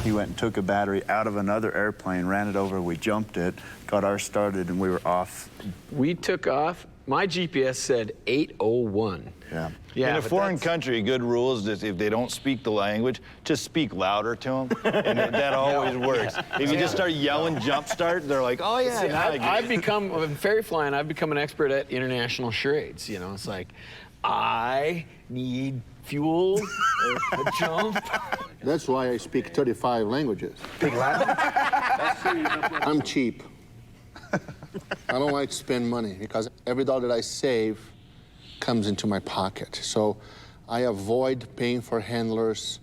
He went and took a battery out of another airplane, ran it over, we jumped it, got ours started, and we were off. We took off. My GPS said 8:01. Yeah. In a foreign country, a good rule is that if they don't speak the language, just speak louder to them, and that always works. If you just start yelling jump start, they're like, oh yeah, See, now I get I've it. become, in ferry flying, I've become an expert at international charades. You know, it's like, I need fuel, or a jump. That's why I speak 35 languages. I'm cheap. I don't like to spend money because every dollar that I save comes into my pocket. So I avoid paying for handlers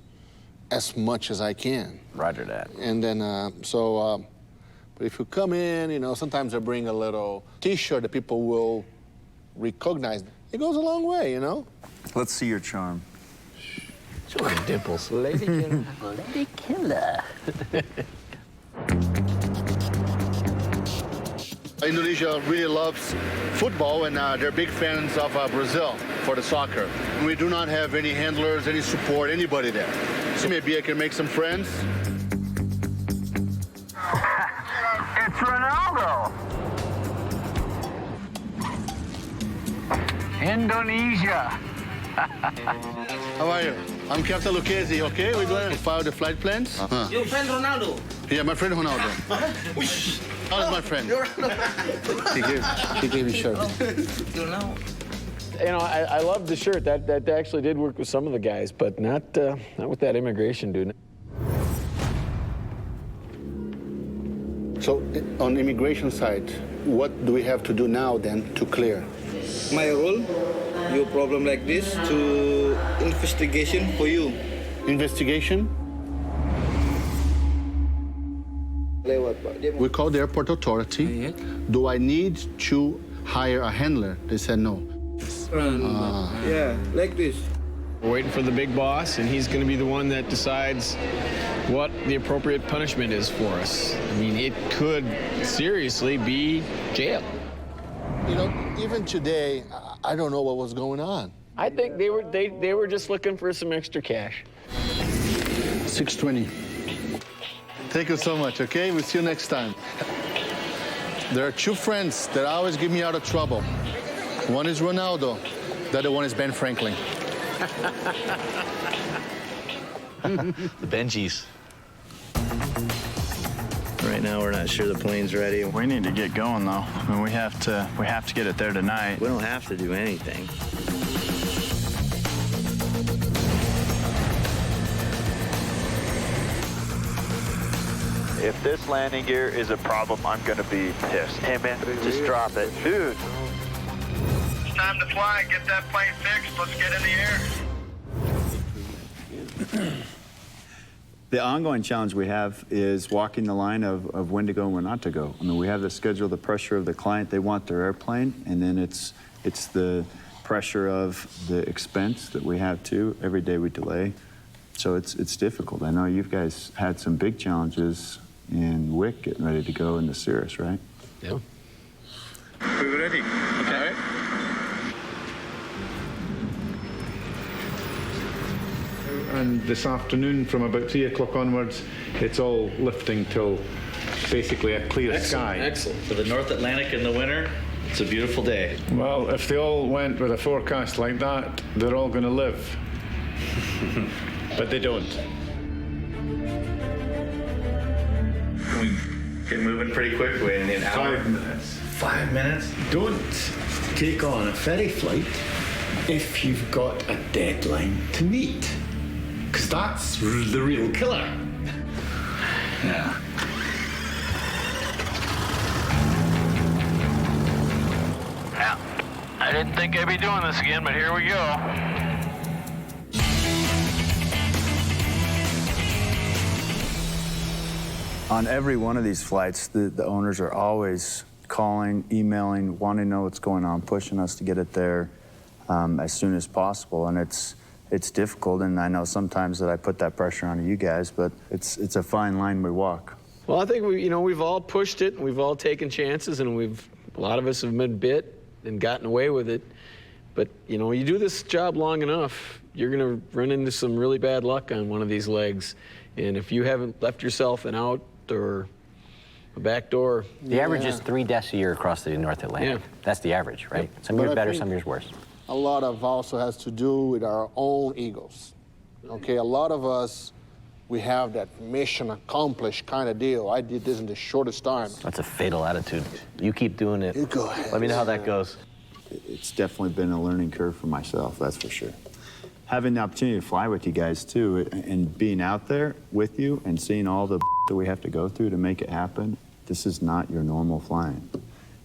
as much as I can. Roger that. And then, but if you come in, you know, sometimes I bring a little T-shirt that people will recognize. It goes a long way, you know? Let's see your charm. Show me dimples, lady killer. Lady killer. Indonesia really loves football, and they're big fans of Brazil for the soccer. We do not have any handlers, any support, anybody there. So maybe I can make some friends. It's Ronaldo. Indonesia. How are you? I'm Captain Lucchesi, okay? We're going to file the flight plans. Your friend Ronaldo. Yeah, my friend Ronaldo. How's my friend? He gave me a shirt. You know, I love the shirt. That actually did work with some of the guys, but not with that immigration dude. So on immigration side, what do we have to do now then to clear? My role, your problem like this, to investigation for you. Investigation? We called the airport authority. Do I need to hire a handler? They said no. Yeah, like this. We're waiting for the big boss, and he's going to be the one that decides what the appropriate punishment is for us. I mean, it could seriously be jail. You know, even today, I don't know what was going on. I think they were just looking for some extra cash. 620. Thank you so much, okay? We'll see you next time. There are two friends that always get me out of trouble. One is Ronaldo, the other one is Ben Franklin. The Benjis. Right now, we're not sure the plane's ready. We need to get going, though. I mean, we have to get it there tonight. We don't have to do anything. If this landing gear is a problem, I'm gonna be pissed. Hey man, just drop it. Dude. It's time to fly. Get that plane fixed. Let's get in the air. The ongoing challenge we have is walking the line of when to go and when not to go. I mean, we have the schedule, the pressure of the client. They want their airplane, and then it's the pressure of the expense that we have too. Every day we delay, so it's difficult. I know you guys had some big challenges in Wick getting ready to go in the Cirrus, right? Yeah. We're ready. Okay. All right. And this afternoon, from about 3 o'clock onwards, it's all lifting till basically a clear sky. Excellent. For the North Atlantic in the winter, it's a beautiful day. Well, if they all went with a forecast like that, they're all going to live. But they don't. We get moving pretty quick. We need an hour. 5 minutes. 5 minutes? Don't take on a ferry flight if you've got a deadline to meet, because that's the real killer. Yeah. Yeah. I didn't think I'd be doing this again, but here we go. On every one of these flights, the owners are always calling, emailing, wanting to know what's going on, pushing us to get it there as soon as possible. And it's difficult, and I know sometimes that I put that pressure on you guys, but it's a fine line we walk. Well, I think we've all pushed it, and we've all taken chances, and a lot of us have been bit. and gotten away with it. But, you know, you do this job long enough, you're going to run into some really bad luck on one of these legs. And if you haven't left yourself an out or a back door. The average is 3 deaths a year across the North Atlantic. Yeah. That's the average, right? Yep. Some years better, some years worse. A lot of also has to do with our own egos. Okay, a lot of us, we have that mission accomplished kind of deal. I did this in the shortest time. That's a fatal attitude. You keep doing it. You go ahead. Let me know how that goes. It's definitely been a learning curve for myself, that's for sure. Having the opportunity to fly with you guys too, and being out there with you and seeing all the that we have to go through to make it happen, this is not your normal flying.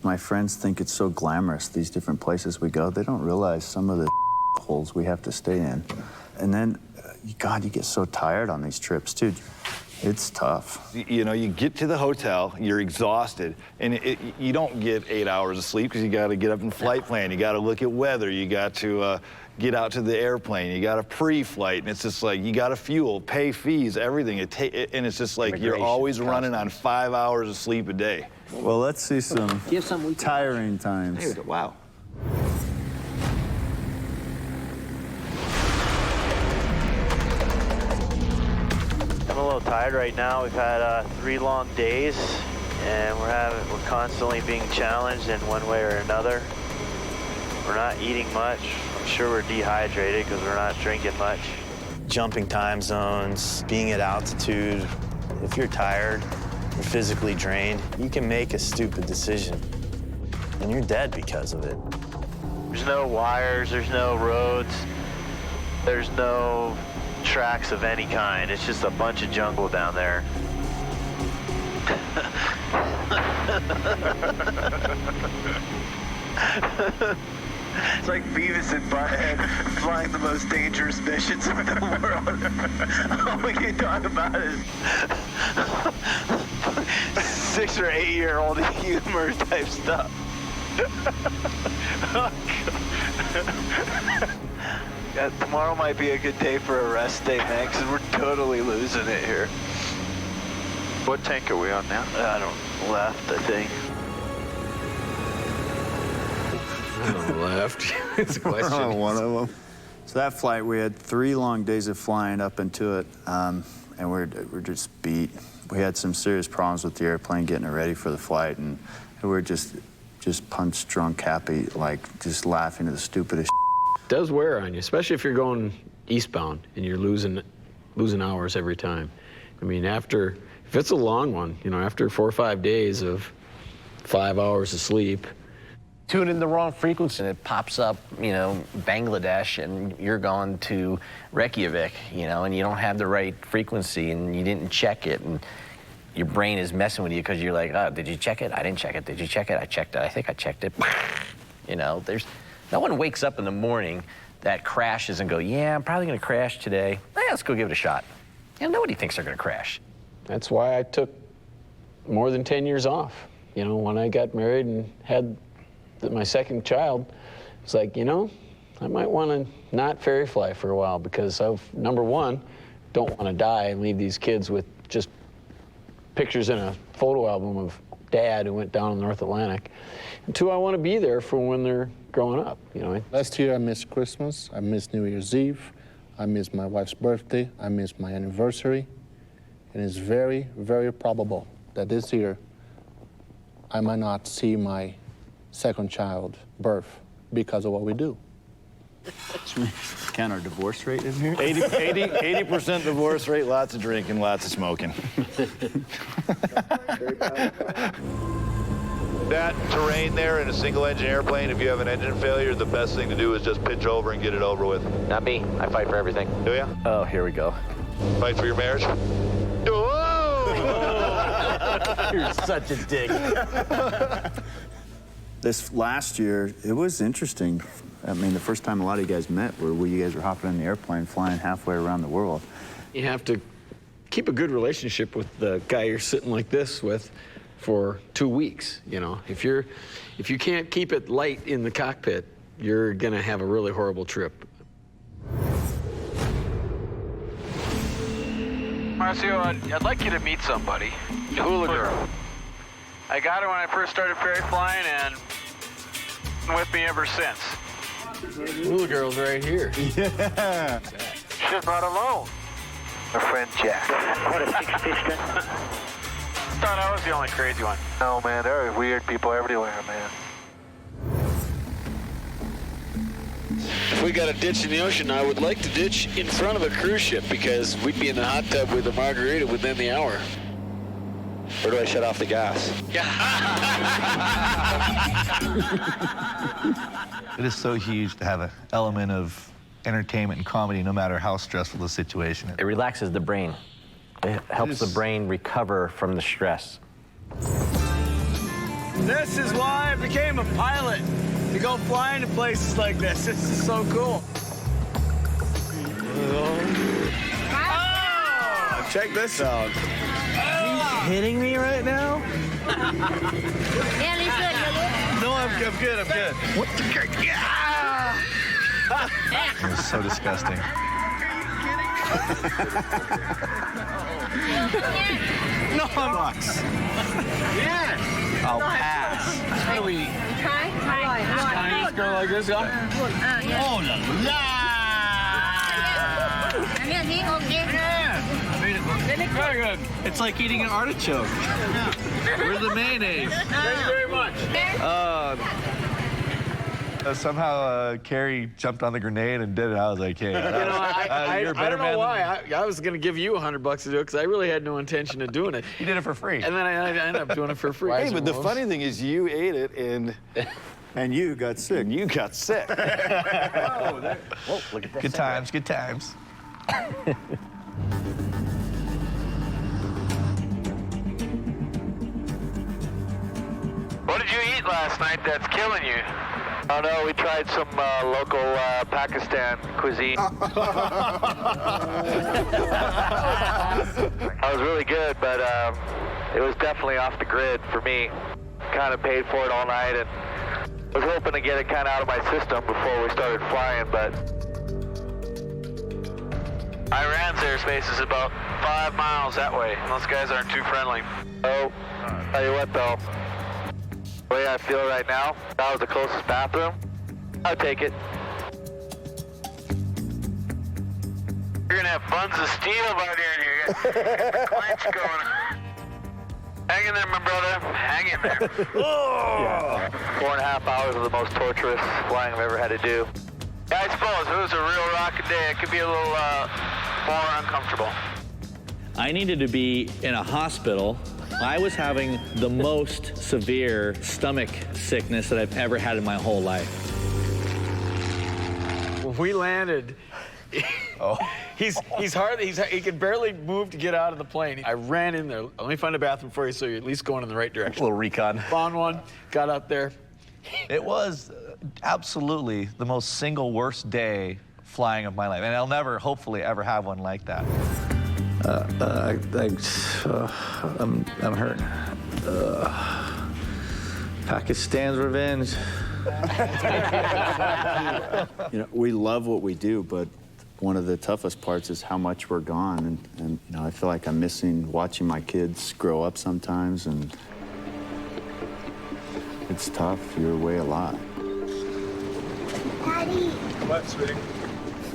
My friends think it's so glamorous, these different places we go. They don't realize some of the holes we have to stay in. And then, God, you get so tired on these trips too. It's tough. You know, you get to the hotel, you're exhausted, and you don't get 8 hours of sleep because you got to get up and flight plan. You got to look at weather. You got to get out to the airplane. You got to pre-flight, and it's just like you got to fuel, pay fees, everything. And it's just like you're always running on 5 hours of sleep a day. Well, let's see some tiring times. Wow. I'm a little tired right now. We've had 3 long days, and we're constantly being challenged in one way or another. We're not eating much. I'm sure we're dehydrated because we're not drinking much. Jumping time zones, being at altitude. If you're tired, you're physically drained, you can make a stupid decision, and you're dead because of it. There's no wires, there's no roads, there's no tracks of any kind. It's just a bunch of jungle down there. It's like Beavis and Butthead flying the most dangerous missions in the world. All we can talk about is 6 or 8 year old humor type stuff. Oh, God. Tomorrow might be a good day for a rest day, man, because we're totally losing it here. What tank are we on now? Left, I think. Left. It's a question. One of them. So that flight, we had 3 long days of flying up into it, and we're just beat. We had some serious problems with the airplane getting it ready for the flight, and we're just punch drunk, happy, like just laughing at the stupidest. It does wear on you, especially if you're going eastbound and you're losing hours every time. I mean, if it's a long one, you know, after 4 or 5 days of 5 hours of sleep. Tune in the wrong frequency and it pops up, you know, Bangladesh, and you're going to Reykjavik, you know, and you don't have the right frequency and you didn't check it, and your brain is messing with you because you're like, oh, did you check it? I didn't check it. Did you check it? I checked it. I think I checked it. You know, no one wakes up in the morning that crashes and go, yeah, I'm probably going to crash today. Let's go give it a shot. And nobody thinks they're going to crash. That's why I took more than 10 years off. You know, when I got married and had my second child, it's like, you know, I might want to not ferry fly for a while because of, number one, don't want to die and leave these kids with just pictures in a photo album of Dad who went down in the North Atlantic. And 2, I want to be there for when they're growing up, you know. Last year I missed Christmas, I missed New Year's Eve, I missed my wife's birthday, I missed my anniversary, and it's very, very probable that this year I might not see my second child birth because of what we do. Count our divorce rate in here? 80% divorce rate, lots of drinking, lots of smoking. That terrain there in a single engine airplane, if you have an engine failure, the best thing to do is just pitch over and get it over with. Not me. I fight for everything. Do ya? Oh, here we go. Fight for your marriage? You're such a dick. This last year, it was interesting. I mean, the first time a lot of you guys met where you guys were hopping in the airplane, flying halfway around the world. You have to keep a good relationship with the guy you're sitting like this with for 2 weeks, you know. If you can't keep it light in the cockpit, you're gonna have a really horrible trip. Marcio, I'd like you to meet somebody. Hula girl. I got her when I first started ferry flying, and floating with me ever since. Little girl's right here. Yeah. She's not alone. My friend Jack. What a six piston. Thought I was the only crazy one. No, man, there are weird people everywhere, man. If we got a ditch in the ocean, I would like to ditch in front of a cruise ship because we'd be in the hot tub with a margarita within the hour. Or do I shut off the gas? It is so huge to have an element of entertainment and comedy no matter how stressful the situation is. It relaxes the brain. It helps the brain recover from the stress. This is why I became a pilot, to go flying to places like this. This is so cool. Oh, check this out. Are you kidding me right now? No, I'm good, I'm good. What the heck? Yeah! It was so disgusting. No, I'm not. Yeah. I'll pass. Really? Chinese girl like this, huh? Oh, la la! Very good. It's like eating an artichoke. Where's the mayonnaise? Thank you very much. Somehow Kerry jumped on the grenade and did it. I was like, hey, You're a better man. I don't know why. I was going to give you $100 to do it because I really had no intention of doing it. You did it for free. And then I ended up doing it for free. Hey, but the funny thing is you ate it And you got sick. you got sick. Whoa, look at that. Good times, good times. What did you eat last night that's killing you? Oh no, we tried some local Pakistan cuisine. That was really good, but it was definitely off the grid for me. Kind of paid for it all night and was hoping to get it kind of out of my system before we started flying, but Iran's airspace is about 5 miles that way. Those guys aren't too friendly. oh, tell you what though, the way I feel right now, if that was the closest bathroom, I'd take it. You're gonna have buns of steel out here and you got clench going. Hang in there, my brother. Hang in there. Yeah. 4.5 hours of the most torturous flying I've ever had to do. Yeah, I suppose if it was a real rocking day, it could be a little more uncomfortable. I needed to be in a hospital. I was having the most severe stomach sickness that I've ever had in my whole life. When we landed, he could barely move to get out of the plane. I ran in there. Let me find a bathroom for you so you're at least going in the right direction. A little recon. Found one, got up there. It was absolutely the most single worst day flying of my life. And I'll never, hopefully, ever have one like that. I'm hurt. Pakistan's revenge. You know, we love what we do, but one of the toughest parts is how much we're gone. And you know, I feel like I'm missing watching my kids grow up sometimes, and it's tough. You're away a lot. Daddy. What, sweetie?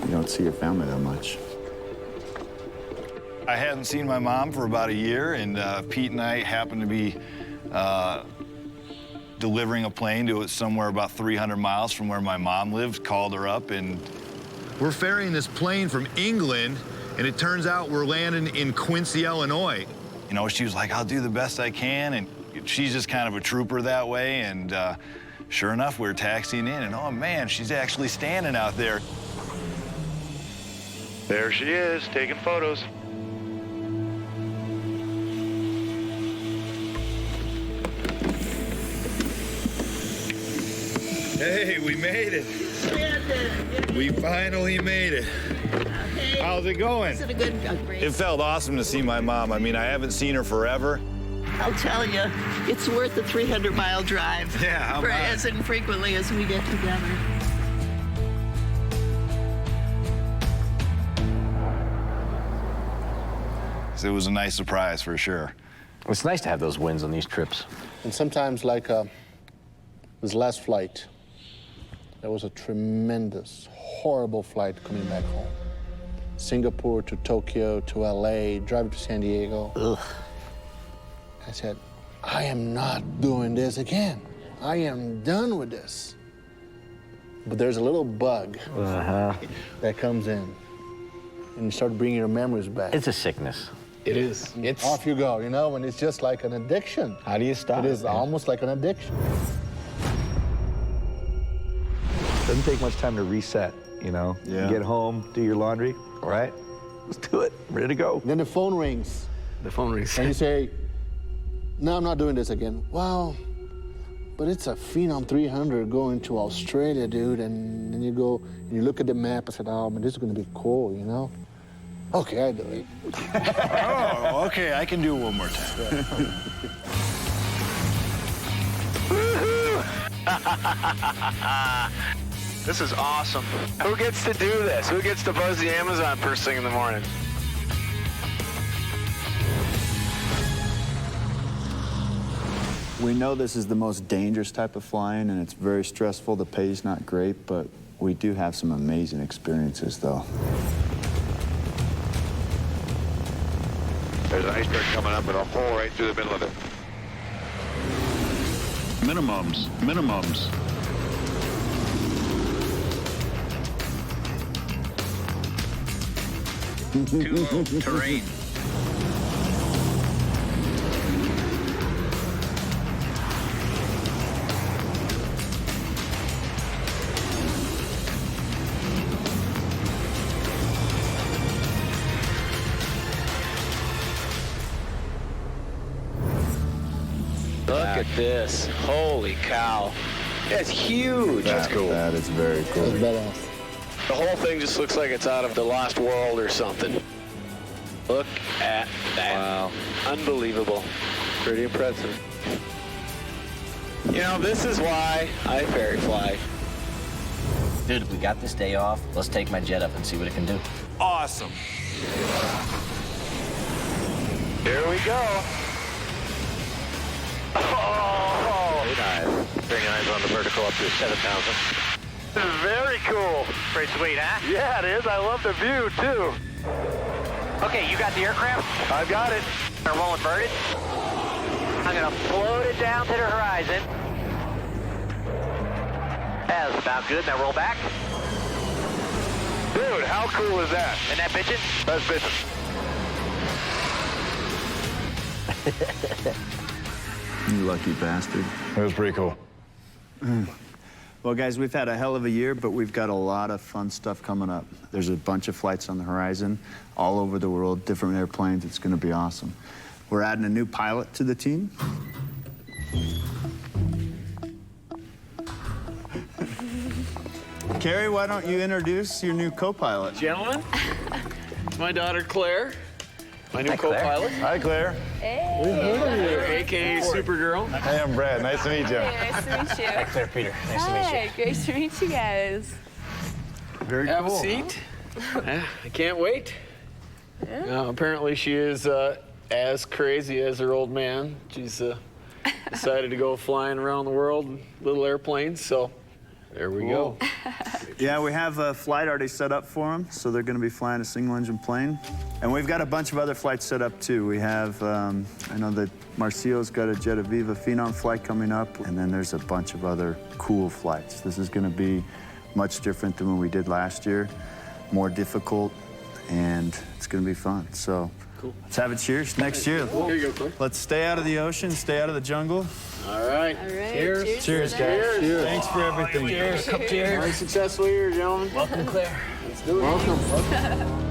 You don't see your family that much. I hadn't seen my mom for about a year, and Pete and I happened to be delivering a plane to somewhere about 300 miles from where my mom lived, called her up, and we're ferrying this plane from England, and it turns out we're landing in Quincy, Illinois. You know, she was like, I'll do the best I can, and she's just kind of a trooper that way, and sure enough, we were taxiing in, and oh man, she's actually standing out there. There she is, taking photos. Hey, we made it. We finally made it. Okay. How's it going? Is it a good great? It felt awesome to see my mom. I mean, I haven't seen her forever. I'll tell you, it's worth the 300-mile drive. Yeah, how for about it? as infrequently as we get together. It was a nice surprise for sure. It's nice to have those wins on these trips. And sometimes, like this last flight, That was a tremendous, horrible flight coming back home. Singapore to Tokyo to LA, driving to San Diego. Ugh. I said, I am not doing this again. I am done with this. But there's a little bug that comes in, and you start bringing your memories back. It's a sickness. It is. It's off you go, you know, and it's just like an addiction. How do you stop it? It is almost like an addiction. Doesn't take much time to reset, you know? Yeah. You get home, do your laundry, all right? Let's do it. Ready to go. Then the phone rings. The phone rings. And you say, no, I'm not doing this again. Well, but it's a Phenom 300 going to Australia, dude. And then you go and you look at the map and say, oh, man, this is going to be cool, you know? Okay, I do it. Oh, okay, I can do it one more time. This is awesome. Who gets to do this? Who gets to buzz the Amazon first thing in the morning? We know this is the most dangerous type of flying, and it's very stressful. The pay's not great, but we do have some amazing experiences, though. There's an iceberg coming up with a hole right through the middle of it. Minimums, minimums. Too low terrain. Look at this. Holy cow. That's huge. That's cool. That is very cool. That's badass. The whole thing just looks like it's out of the Lost World or something. Look at that. Wow. Unbelievable. Pretty impressive. You know, this is why I ferry fly. Dude, if we got this day off, let's take my jet up and see what it can do. Awesome. Here we go. Oh! Very nice. Very nice on the vertical up to 7,000. Very cool. Pretty sweet, huh? Yeah, it is. I love the view, too. Okay, you got the aircraft? I've got it. They're well inverted. I'm gonna float it down to the horizon. That's about good. Now roll back. Dude, how cool is that? And that bitchin'? That's bitchin'. You lucky bastard. That was pretty cool. Well, guys, we've had a hell of a year, but we've got a lot of fun stuff coming up. There's a bunch of flights on the horizon all over the world, different airplanes. It's going to be awesome. We're adding a new pilot to the team. Kerry, why don't you introduce your new co-pilot? Gentlemen, it's my daughter Claire, my new co-pilot. Hi, Claire. Hey. AKA Supergirl. Hey, I'm Brad. Nice to meet you. Hey, nice to meet you. Hi, Claire, Peter. Nice to meet you. Hi, great to meet you guys. Very Have cool. a seat. I can't wait. Yeah. Apparently she is as crazy as her old man. She's decided to go flying around the world in little airplanes, so there we go. Yeah, we have a flight already set up for them, so they're going to be flying a single-engine plane. And we've got a bunch of other flights set up, too. We have, I know that Marcio's got a Jet Aviva Phenom flight coming up, and then there's a bunch of other cool flights. This is going to be much different than what we did last year, more difficult, and it's going to be fun. So let's have a cheers next year. Here you go, Claire. Let's stay out of the ocean, stay out of the jungle. All right. All right. Cheers. Cheers, guys. Cheers. Thanks for everything. Cheers. Cheers. Very successful year, gentlemen. Welcome, Claire. Let's do it. Welcome.